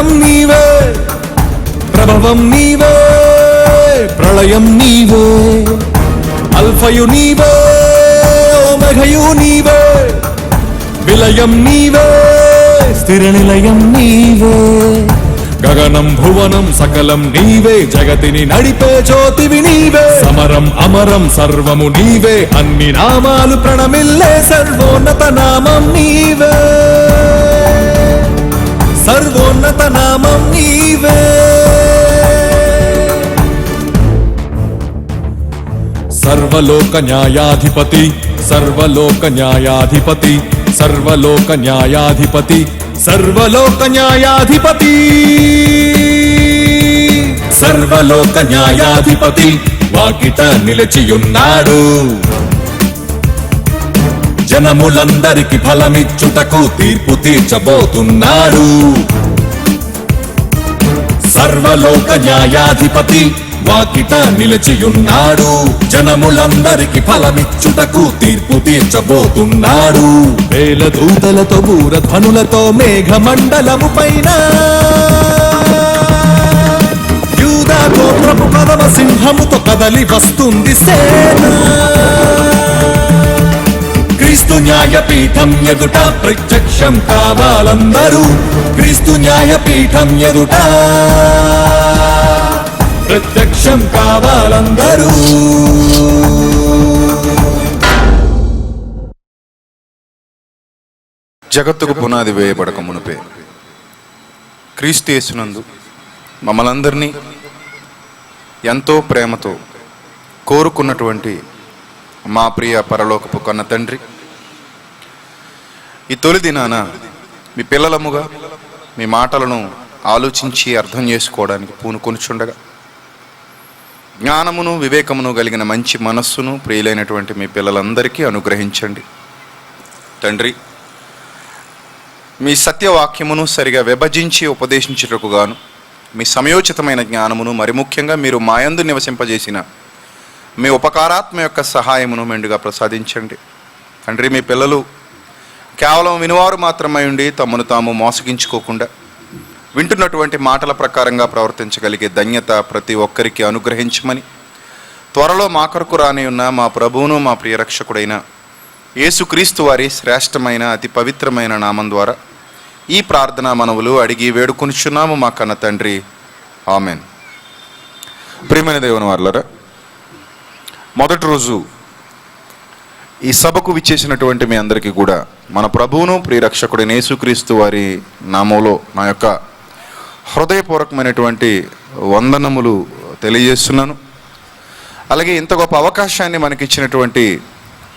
ప్రళయం నీవే, ప్రభవం నీవే, ప్రళయం నీవే, అల్ఫయు నీవే, ఓమఘయు నీవే, విలయం నీవే, స్థిర నిలయం నీవే, గగనం భువనం సకలం నీవే, జగతిని నడిపే జ్యోతివి నీవే, సమరం అమరం సర్వము నీవే, అన్ని నామాలు ప్రణమిల్లే సర్వోన్నత నామం నీవే, సర్వోన్నత నామం నీవే. సర్వలోక న్యాయాధిపతి, సర్వలోక న్యాయాధిపతి, సర్వలోక న్యాయాధిపతి, సర్వలోక న్యాయాధిపతి, సర్వలోక న్యాయాధిపతి వాకిట నిలిచియున్నాడు. జనములందరికి ఫలమిచ్చుటకు తీర్పు తీర్చబోతున్నాడు. సర్వలోక న్యాయాధిపతి వాకిట నిలిచియున్నాడు. జనములందరికి ఫలమిచ్చుటకు తీర్పు తీర్చబోతున్నాడు. వేల దూతలతో బూరధ్వనులతో మేఘమండలము పైన యూదా గోత్రపు కదమ సింహముతో కదలి వస్తుంది సేన. క్రీస్తు న్యాయపీఠం ఎదుట ప్రత్యక్షం కావాలందరూ, క్రీస్తు న్యాయపీఠం ఎదుట ప్రత్యక్షం కావాలందరూ. జగత్తుకు పునాది వేయబడక మునుపే క్రీస్తు యేసునందు మమ్మల్ందరినీ ఎంతో ప్రేమతో కోరుకున్నటువంటి మా ప్రియ పరలోకపు కన్న తండ్రి, ఈ తొలి దినాన మీ పిల్లలముగా మీ మాటలను ఆలోచించి అర్థం చేసుకోవడానికి పూనుకొనుచుండగా జ్ఞానమును వివేకమును కలిగిన మంచి మనస్సును ప్రియులైనటువంటి మీ పిల్లలందరికీ అనుగ్రహించండి తండ్రి. మీ సత్యవాక్యమును సరిగా విభజించి ఉపదేశించుటకు గాను మీ సమయోచితమైన జ్ఞానమును, మరి ముఖ్యంగా మీరు మాయందు నివసింపజేసిన మీ ఉపకారాత్మ యొక్క సహాయమును మెండుగా ప్రసాదించండి తండ్రి. మీ పిల్లలు కేవలం వినువారు మాత్రమై ఉండి తమను తాము మోసగించుకోకుండా వింటున్నటువంటి మాటల ప్రకారంగా ప్రవర్తించగలిగే ధన్యత ప్రతి ఒక్కరికి అనుగ్రహించమని త్వరలో మా కొరకు రాని ఉన్న మా ప్రభువును మా ప్రియరక్షకుడైన యేసుక్రీస్తు వారి శ్రేష్టమైన అతి పవిత్రమైన నామం ద్వారా ఈ ప్రార్థనా మనవులు అడిగి వేడుకొనుచున్నాము మా కన్న తండ్రి, ఆమెన్. ప్రియమైన దేవుని వారలారా, మొదటి రోజు ఈ సభకు విచ్చేసినటువంటి మీ అందరికీ కూడా మన ప్రభువును ప్రియరక్షకుడైన యేసుక్రీస్తు వారి నామంలో నా యొక్క హృదయపూర్వకమైనటువంటి వందనములు తెలియజేస్తున్నాను. అలాగే ఇంత గొప్ప అవకాశాన్ని మనకిచ్చినటువంటి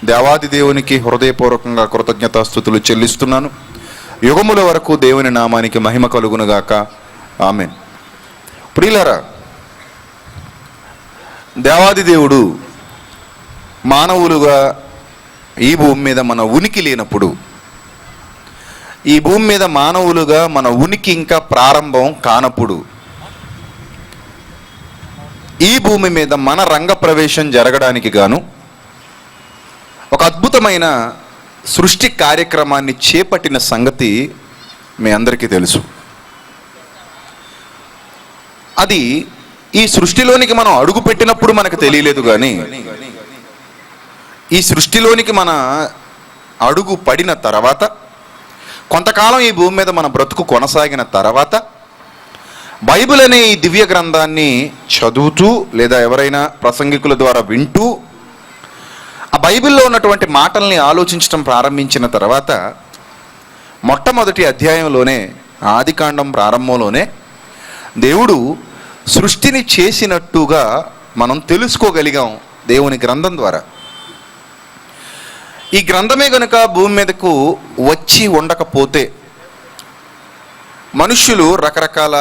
దేవాది దేవునికి హృదయపూర్వకంగా కృతజ్ఞతాస్తుతులు చెల్లిస్తున్నాను. యుగముల వరకు దేవుని నామానికి మహిమ కలుగునుగాక, ఆమెన్. ప్రియులారా, దేవాది దేవుడు మానవులుగా ఈ భూమి మీద మన ఉనికి లేనప్పుడు, ఈ భూమి మీద మానవులుగా మన ఉనికి ఇంకా ప్రారంభం కానప్పుడు, ఈ భూమి మీద మన రంగ ప్రవేశం జరగడానికి గాను ఒక అద్భుతమైన సృష్టి కార్యక్రమాన్ని చేపట్టిన సంగతి మీ అందరికీ తెలుసు. అది ఈ సృష్టిలోనికి మనం అడుగు పెట్టినప్పుడు మనకు తెలియలేదు, కానీ ఈ సృష్టిలోనికి మన అడుగు పడిన తర్వాత, కొంతకాలం ఈ భూమి మీద మన బ్రతుకు కొనసాగిన తర్వాత, బైబిల్ అనే ఈ దివ్య గ్రంథాన్ని చదువుతూ లేదా ఎవరైనా ప్రసంగికుల ద్వారా వింటూ ఆ బైబిల్లో ఉన్నటువంటి మాటల్ని ఆలోచించడం ప్రారంభించిన తర్వాత, మొట్టమొదటి అధ్యాయంలోనే, ఆదికాండం ప్రారంభంలోనే దేవుడు సృష్టిని చేసినట్టుగా మనం తెలుసుకోగలిగాం దేవుని గ్రంథం ద్వారా. ఈ గ్రంథమే గనుక భూమి మీదకు వచ్చి ఉండకపోతే మనుష్యులు రకరకాల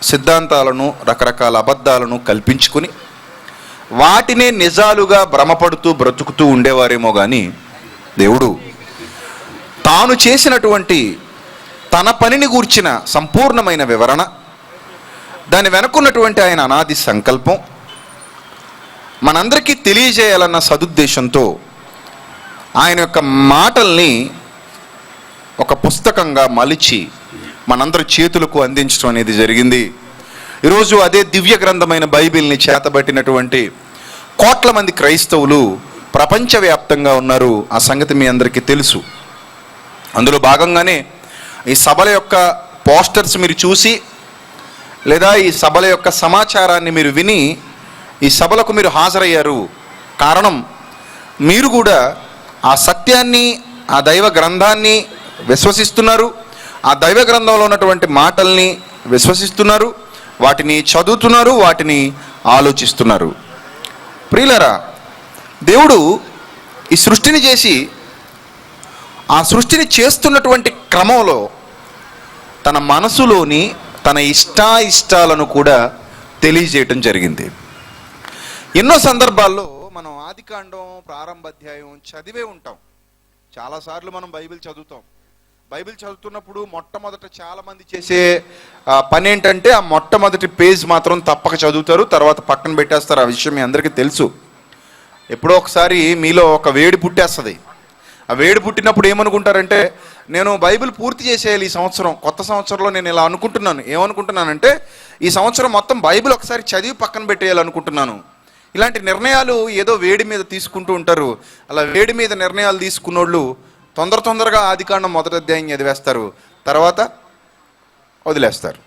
సిద్ధాంతాలను, రకరకాల అబద్ధాలను కల్పించుకుని వాటినే నిజాలుగా భ్రమపడుతూ బ్రతుకుతూ ఉండేవారేమో. కానీ దేవుడు తాను చేసినటువంటి తన పనిని గూర్చిన సంపూర్ణమైన వివరణ, దాని వెనుకున్నటువంటి ఆయన అనాది సంకల్పం మనందరికీ తెలియజేయాలన్న సదుద్దేశంతో ఆయన యొక్క మాటల్ని ఒక పుస్తకంగా మలిచి మనందరి చేతులకు అందించడం అనేది జరిగింది. ఈరోజు అదే దివ్య గ్రంథమైన బైబిల్ని చేతబట్టినటువంటి కోట్ల మంది క్రైస్తవులు ప్రపంచవ్యాప్తంగా ఉన్నారు. ఆ సంగతి మీ అందరికీ తెలుసు. అందులో భాగంగానే ఈ సభల యొక్క పోస్టర్స్ మీరు చూసి, లేదా ఈ సభల యొక్క సమాచారాన్ని మీరు విని ఈ సభలకు మీరు హాజరయ్యారు. కారణం, మీరు కూడా ఆ సత్యాన్ని, ఆ దైవ గ్రంథాన్ని విశ్వసిస్తున్నారు. ఆ దైవ గ్రంథంలో ఉన్నటువంటి మాటల్ని విశ్వసిస్తున్నారు, వాటిని చదువుతున్నారు, వాటిని ఆలోచిస్తున్నారు. ప్రియులారా, దేవుడు ఈ సృష్టిని చేసి ఆ సృష్టిని చేస్తున్నటువంటి క్రమంలో తన మనసులోని తన ఇష్టాలను కూడా తెలియజేయటం జరిగింది. ఎన్నో సందర్భాల్లో మనం ఆదికాండం ప్రారంభ అధ్యాయం చదివే ఉంటాం. చాలాసార్లు మనం బైబిల్ చదువుతాం. బైబిల్ చదువుతున్నప్పుడు మొట్టమొదట చాలామంది చేసే పని ఏంటంటే ఆ మొట్టమొదటి పేజ్ మాత్రం తప్పక చదువుతారు, తర్వాత పక్కన పెట్టేస్తారు. ఆ విషయం మీ అందరికీ తెలుసు. ఎప్పుడో ఒకసారి మీలో ఒక వేడి పుట్టేస్తుంది. ఆ వేడి పుట్టినప్పుడు ఏమనుకుంటారంటే, నేను బైబిల్ పూర్తి చేసేయాలి ఈ సంవత్సరం, కొత్త సంవత్సరంలో నేను ఇలా అనుకుంటున్నాను. ఏమనుకుంటున్నానంటే, ఈ సంవత్సరం మొత్తం బైబిల్ ఒకసారి చదివి పక్కన పెట్టేయాలనుకుంటున్నాను. ఇలాంటి నిర్ణయాలు ఏదో వేడి మీద తీసుకుంటూ ఉంటారు. అలా వేడి మీద నిర్ణయాలు తీసుకున్నోళ్ళు తొందరగా ఆదికాండం మొదటి అధ్యాయం చదివేస్తారు, తర్వాత వదిలేస్తారు.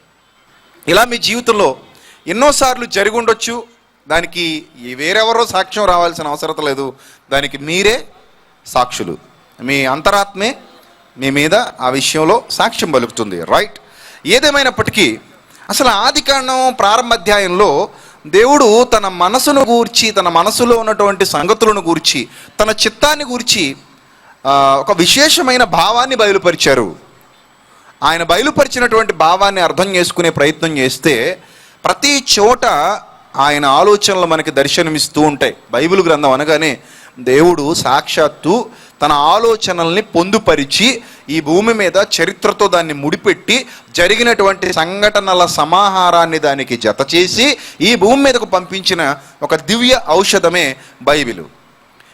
ఇలా మీ జీవితంలో ఎన్నోసార్లు జరిగి ఉండొచ్చు. దానికి వేరెవరో సాక్ష్యం రావాల్సిన అవసరం లేదు. దానికి మీరే సాక్షులు. మీ అంతరాత్మే మీ మీద ఆ విషయంలో సాక్ష్యం పలుకుతుంది. రైట్? ఏదేమైనప్పటికీ అసలు ఆదికాండం ప్రారంభ అధ్యాయంలో దేవుడు తన మనసును గూర్చి, తన మనసులో ఉన్నటువంటి సంగతులను గూర్చి, తన చిత్తాన్ని గూర్చి ఒక విశేషమైన భావాన్ని బయలుపరిచారు. ఆయన బయలుపరిచినటువంటి భావాన్ని అర్థం చేసుకునే ప్రయత్నం చేస్తే ప్రతి చోట ఆయన ఆలోచనలు మనకి దర్శనమిస్తూ ఉంటాయి. బైబిల్ గ్రంథం అనగానే దేవుడు సాక్షాత్తు తన ఆలోచనల్ని పొందుపరిచి ఈ భూమి మీద చరిత్రతో దాన్ని ముడిపెట్టి జరిగినటువంటి సంఘటనల సమాహారాన్ని దానికి జత చేసి ఈ భూమి మీదకు పంపించిన ఒక దివ్య ఔషధమే బైబిలు.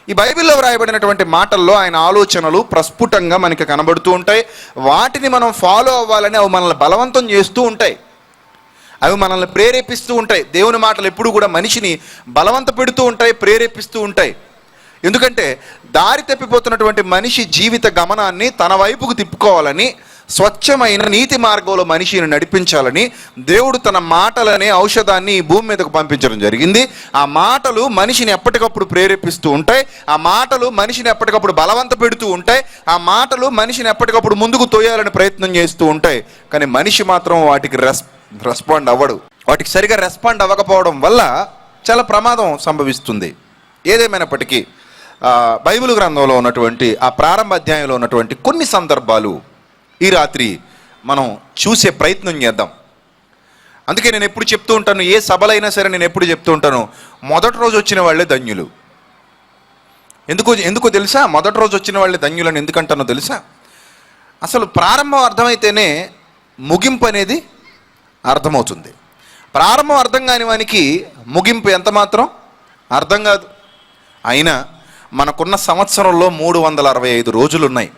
ఈ బైబిల్లో వ్రాయబడినటువంటి మాటల్లో ఆయన ఆలోచనలు ప్రస్ఫుటంగా మనకి కనబడుతూ ఉంటాయి. వాటిని మనం ఫాలో అవ్వాలని అవి మనల్ని బలవంతం చేస్తూ ఉంటాయి, అవి మనల్ని ప్రేరేపిస్తూ ఉంటాయి. దేవుని మాటలు ఎప్పుడు కూడా మనిషిని బలవంత పెడుతూ ఉంటాయి, ప్రేరేపిస్తూ ఉంటాయి. ఎందుకంటే దారి తప్పిపోతున్నటువంటి మనిషి జీవిత గమనాన్ని తన వైపుకు తిప్పుకోవాలని, స్వచ్ఛమైన నీతి మార్గంలో మనిషిని నడిపించాలని దేవుడు తన మాటలనే ఔషధాన్ని ఈ భూమి మీదకు పంపించడం జరిగింది. ఆ మాటలు మనిషిని ఎప్పటికప్పుడు ప్రేరేపిస్తూ ఉంటాయి. ఆ మాటలు మనిషిని ఎప్పటికప్పుడు బలవంత పెడుతూ ఉంటాయి. ఆ మాటలు మనిషిని ఎప్పటికప్పుడు ముందుకు తోయాలని ప్రయత్నం చేస్తూ ఉంటాయి. కానీ మనిషి మాత్రం వాటికి రెస్పాండ్ అవ్వడు. వాటికి సరిగా రెస్పాండ్ అవ్వకపోవడం వల్ల చాలా ప్రమాదం సంభవిస్తుంది. ఏదేమైనప్పటికీ బైబిల్ గ్రంథంలో ఉన్నటువంటి ఆ ప్రారంభ అధ్యాయంలో ఉన్నటువంటి కొన్ని సందర్భాలు ఈ రాత్రి మనం చూసే ప్రయత్నం చేద్దాం. అందుకే నేను ఎప్పుడు చెప్తూ ఉంటాను, ఏ సభలైనా సరే నేను ఎప్పుడు చెప్తూ ఉంటాను, మొదటి రోజు వచ్చిన వాళ్ళే ధన్యులు. ఎందుకో తెలుసా? మొదటి రోజు వచ్చిన వాళ్ళే ధన్యులని ఎందుకంటానో తెలుసా? అసలు ప్రారంభం అర్థమైతేనే ముగింపు అనేది అర్థమవుతుంది. ప్రారంభం అర్థం కాని వానికి ముగింపు ఎంత మాత్రం అర్థం కాదు. అయినా మనకున్న సంవత్సరంలో 365 రోజులు ఉన్నాయి.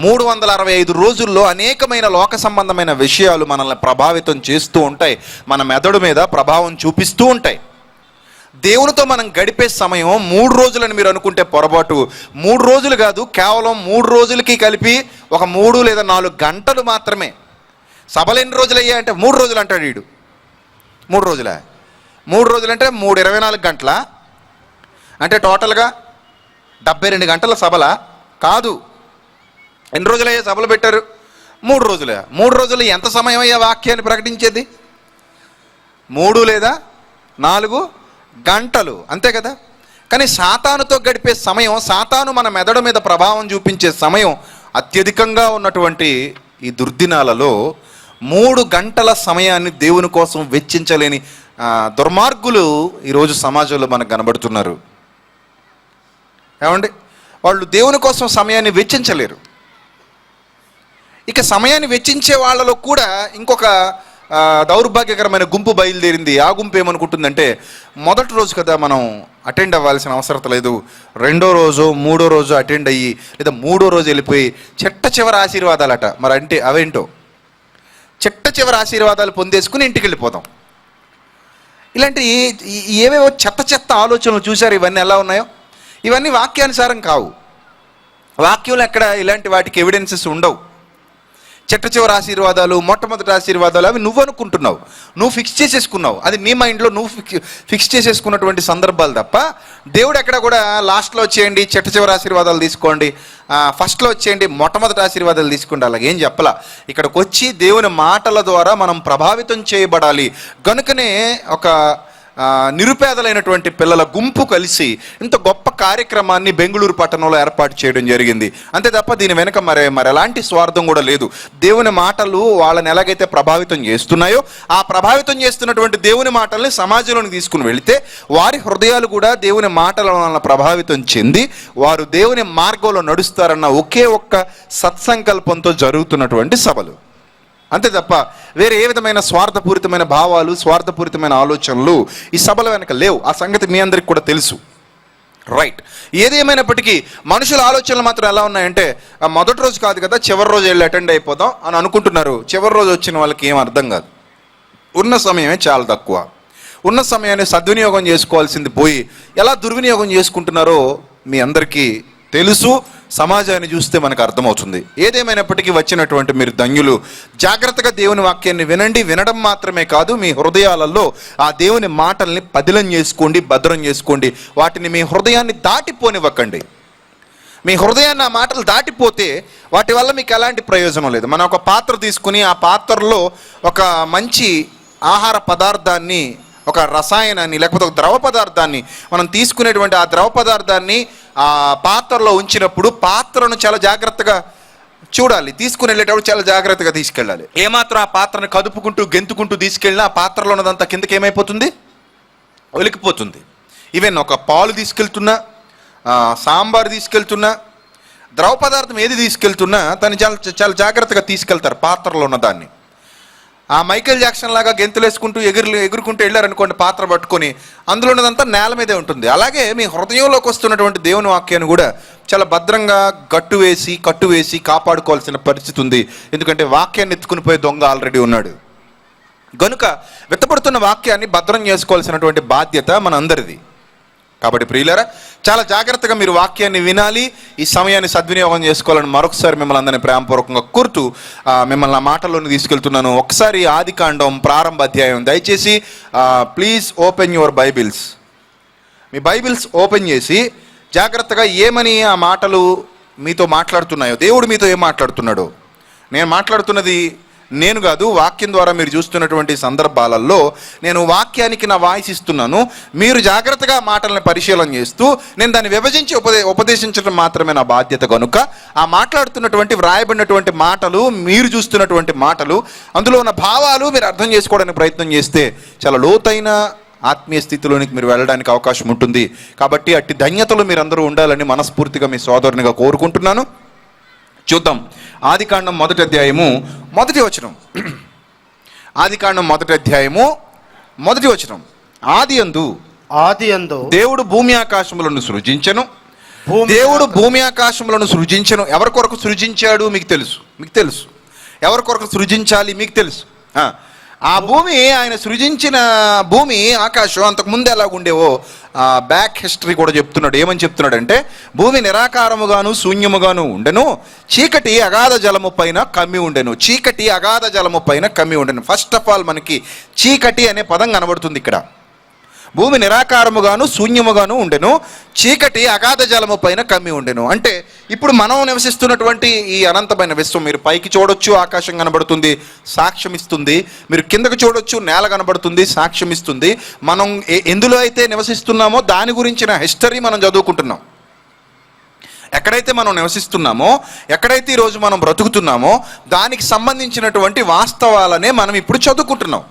365 రోజుల్లో అనేకమైన లోక సంబంధమైన విషయాలు మనల్ని ప్రభావితం చేస్తూ ఉంటాయి, మన మెదడు మీద ప్రభావం చూపిస్తూ ఉంటాయి. దేవునితో మనం గడిపే సమయం 3 రోజులని మీరు అనుకుంటే పొరపాటు. 3 రోజులు కాదు, కేవలం 3 రోజులకి కలిపి ఒక 3 లేదా 4 గంటలు మాత్రమే. సభలు ఎన్ని రోజులు అయ్యా అంటే 3 రోజులు అంటాడు వీడు. 3 రోజులా? 3 రోజులు అంటే 3 24 గంటల అంటే టోటల్గా 72 గంటల సభలా? కాదు. ఎన్ని రోజులయ్యా సభలు పెట్టారు? 3 రోజులే. 3 రోజులు ఎంత సమయం అయ్యా వాక్యాన్ని ప్రకటించేది? 3 లేదా 4 గంటలు, అంతే కదా. కానీ సాతానుతో గడిపే సమయం, సాతాను మన మెదడు మీద ప్రభావం చూపించే సమయం అత్యధికంగా ఉన్నటువంటి ఈ దుర్దినాలలో 3 గంటల సమయాన్ని దేవుని కోసం వెచ్చించలేని దుర్మార్గులు ఈరోజు సమాజంలో మనకు కనబడుతున్నారు. ఏమండి? వాళ్ళు దేవుని కోసం సమయాన్ని వెచ్చించలేరు. ఇక సమయాన్ని వెచ్చించే వాళ్ళలో కూడా ఇంకొక దౌర్భాగ్యకరమైన గుంపు బయలుదేరింది. ఆ గుంపు ఏమనుకుంటుందంటే, మొదటి రోజు కదా మనం అటెండ్ అవ్వాల్సిన అవసరం లేదు, 2వ రోజు 3వ రోజు అటెండ్ అయ్యి లేదా 3వ రోజు వెళ్ళిపోయి చిట్ట చివరి ఆశీర్వాదాలట. మరి అంటే అవేంటో చిట్ట చివరి ఆశీర్వాదాలు పొందేసుకుని ఇంటికి వెళ్ళిపోతాం. ఇలాంటి ఏవేవో చెత్త ఆలోచనలు చూశారు. ఇవన్నీ ఎలా ఉన్నాయో, ఇవన్నీ వాక్యానుసారం కావు. వాక్యంలో ఎక్కడ ఇలాంటి వాటికి ఎవిడెన్సెస్ ఉండవు. చిట్ట చివరి ఆశీర్వాదాలు, మొట్టమొదటి ఆశీర్వాదాలు అవి నువ్వు అనుకుంటున్నావు, నువ్వు ఫిక్స్ చేసేసుకున్నావు. అది నీ మైండ్లో నువ్వు ఫిక్స్ చేసేసుకున్నటువంటి సందర్భాలు తప్ప దేవుడు ఎక్కడ కూడా లాస్ట్లో వచ్చేయండి చిట్ట చివరి ఆశీర్వాదాలు తీసుకోండి, ఫస్ట్లో వచ్చేయండి మొట్టమొదటి ఆశీర్వాదాలు తీసుకోండి, అలాగేం చెప్పలా. ఇక్కడికి వచ్చి దేవుని మాటల ద్వారా మనం ప్రభావితం చేయబడాలి. కనుకనే ఒక నిరుపేదలైనటువంటి పిల్లల గుంపు కలిసి ఇంత గొప్ప కార్యక్రమాన్ని బెంగళూరు పట్టణంలో ఏర్పాటు చేయడం జరిగింది. అంతే తప్ప దీని వెనుక మరి ఎలాంటి స్వార్థం కూడా లేదు. దేవుని మాటలు వాళ్ళని ఎలాగైతే ప్రభావితం చేస్తున్నాయో ఆ ప్రభావితం చేస్తున్నటువంటి దేవుని మాటల్ని సమాజంలోకి తీసుకుని వెళితే వారి హృదయాలు కూడా దేవుని మాటల వలన ప్రభావితం చెంది వారు దేవుని మార్గంలో నడుస్తారన్న ఒకే ఒక్క సత్సంకల్పంతో జరుగుతున్నటువంటి సభలు. అంతే తప్ప వేరే ఏ విధమైన స్వార్థపూరితమైన భావాలు, స్వార్థపూరితమైన ఆలోచనలు ఈ సభల వెనక లేవు. ఆ సంగతి మీ అందరికి కూడా తెలుసు. రైట్. ఏదేమైనప్పటికీ మనుషుల ఆలోచనలు మాత్రం ఎలా ఉన్నాయంటే మొదటి రోజు కాదు కదా, చివరి రోజు వెళ్ళి అటెండ్ అయిపోదాం అని అనుకుంటున్నారు. చివరి రోజు వచ్చిన వాళ్ళకి ఏం అర్థం కాదు. ఉన్న సమయమే చాలా తక్కువ. ఉన్న సమయాన్ని సద్వినియోగం చేసుకోవాల్సింది పోయి ఎలా దుర్వినియోగం చేసుకుంటున్నారో మీ అందరికీ తెలుసు. సమాజాన్ని చూస్తే మనకు అర్థమవుతుంది. ఏదేమైనప్పటికీ వచ్చినటువంటి మీరు ధన్యులు. జాగ్రత్తగా దేవుని వాక్యాన్ని వినండి. వినడం మాత్రమే కాదు, మీ హృదయాలలో ఆ దేవుని మాటల్ని పదిలం చేసుకోండి, భద్రం చేసుకోండి. వాటిని మీ హృదయాన్ని దాటిపోనివ్వకండి. మీ హృదయాన్ని ఆ మాటలు దాటిపోతే వాటి వల్ల మీకు ఎలాంటి ప్రయోజనం లేదు. మనం ఒక పాత్ర తీసుకుని ఆ పాత్రలో ఒక మంచి ఆహార పదార్థాన్ని, ఒక రసాయనాన్ని లేకపోతే ఒక ద్రవ పదార్థాన్ని మనం తీసుకునేటువంటి ఆ ద్రవ పదార్థాన్ని ఆ పాత్రలో ఉంచినప్పుడు పాత్రను చాలా జాగ్రత్తగా చూడాలి. తీసుకుని వెళ్ళేటప్పుడు చాలా జాగ్రత్తగా తీసుకెళ్ళాలి. ఏమాత్రం ఆ పాత్రను కదుపుకుంటూ గెంతుకుంటూ తీసుకెళ్ళినా ఆ పాత్రలో ఉన్నదంతా కిందకి ఏమైపోతుంది, ఒలికిపోతుంది. ఈవెన్ ఒక పాలు తీసుకెళ్తున్నా, సాంబార్ తీసుకెళ్తున్నా, ద్రవ పదార్థం ఏది తీసుకెళ్తున్నా దాన్ని చాలా జాగ్రత్తగా తీసుకెళ్తారు పాత్రలో ఉన్న దాన్ని. ఆ మైకేల్ జాక్సన్ లాగా గెంతులు వేసుకుంటూ ఎగురుకుంటూ వెళ్ళారనుకోండి పాత్ర పట్టుకొని, అందులో ఉన్నదంతా నేల మీదే ఉంటుంది. అలాగే మీ హృదయంలోకి వస్తున్నటువంటి దేవుని వాక్యాన్ని కూడా చాలా భద్రంగా కట్టు వేసి కాపాడుకోవాల్సిన పరిస్థితి ఉంది. ఎందుకంటే వాక్యాన్ని ఎత్తుకుని పోయే దొంగ ఆల్రెడీ ఉన్నాడు. గనుక వెత్తపడుతున్న వాక్యాన్ని భద్రం చేసుకోవాల్సినటువంటి బాధ్యత మన అందరిది. కాబట్టి ప్రియులారా, చాలా జాగ్రత్తగా మీరు వాక్యాన్ని వినాలి. ఈ సమయాన్ని సద్వినియోగం చేసుకోవాలని మరొకసారి మిమ్మల్ని అందరినీ ప్రేమపూర్వకంగా కోరుతూ మిమ్మల్ని ఆ మాటల్లోకి తీసుకెళ్తున్నాను. ఒకసారి ఆదికాండం ప్రారంభ అధ్యాయం దయచేసి please open your Bibles. Me Bibles open చేసి జాగ్రత్తగా ఏమని ఆ మాటలు మీతో మాట్లాడుతున్నాయో, దేవుడు మీతో ఏం మాట్లాడుతున్నాడో. నేను మాట్లాడుతున్నది నేను కాదు, వాక్యం ద్వారా మీరు చూస్తున్నటువంటి సందర్భాలలో నేను వాక్యానికి నా వాయిస్ ఇస్తున్నాను. మీరు జాగ్రత్తగా మాటలను పరిశీలన చేస్తూ నేను దాన్ని విభజించి ఉపదేశించడం మాత్రమే నా బాధ్యత. కనుక ఆ మాట్లాడుతున్నటువంటి వ్రాయబడినటువంటి మాటలు, మీరు చూస్తున్నటువంటి మాటలు, అందులో ఉన్న భావాలు మీరు అర్థం చేసుకోవడానికి ప్రయత్నం చేస్తే చాలా లోతైన ఆత్మీయ స్థితిలోనికి మీరు వెళ్ళడానికి అవకాశం ఉంటుంది. కాబట్టి అట్టి ధన్యతలు మీరందరూ ఉండాలని మనస్ఫూర్తిగా మీ సోదరునిగా కోరుకుంటున్నాను. చూద్దాం. ఆదికాండం మొదటి అధ్యాయము మొదటి వచనం. ఆదికాండం మొదటి అధ్యాయము మొదటి వచనం. ఆదియందు దేవుడు భూమి ఆకాశములను సృజించెను. దేవుడు భూమి ఆకాశములను సృజించెను. ఎవరి కొరకు సృజించాడు మీకు తెలుసు. ఎవరి కొరకు సృజించాలి మీకు తెలుసు. ఆ భూమి, ఆయన సృజించిన భూమి ఆకాశం అంతకుముందు ఎలాగుండేవో బ్యాక్ హిస్టరీ కూడా చెప్తున్నాడు. ఏమని చెప్తున్నాడంటే, భూమి నిరాకారముగాను శూన్యముగాను ఉండెను, చీకటి అగాధ జలము పైన కమ్మి ఉండెను. ఫస్ట్ ఆఫ్ ఆల్ మనకి చీకటి అనే పదం కనబడుతుంది ఇక్కడ. భూమి నిరాకారముగాను శూన్యముగాను ఉండెను, చీకటి అగాధ జలము పైన కమ్మి ఉండెను. అంటే ఇప్పుడు మనం నివసిస్తున్నటువంటి ఈ అనంతమైన విశ్వం, మీరు పైకి చూడొచ్చు ఆకాశం కనబడుతుంది, సాక్ష్యం ఇస్తుంది. మీరు కిందకు చూడొచ్చు నేల కనబడుతుంది, సాక్ష్యం ఇస్తుంది. మనం ఎందులో అయితే నివసిస్తున్నామో దాని గురించిన హిస్టరీ మనం చదువుకుంటున్నాం. ఎక్కడైతే మనం నివసిస్తున్నామో, ఎక్కడైతే ఈరోజు మనం బ్రతుకుతున్నామో దానికి సంబంధించినటువంటి వాస్తవాలనే మనం ఇప్పుడు చదువుకుంటున్నాం.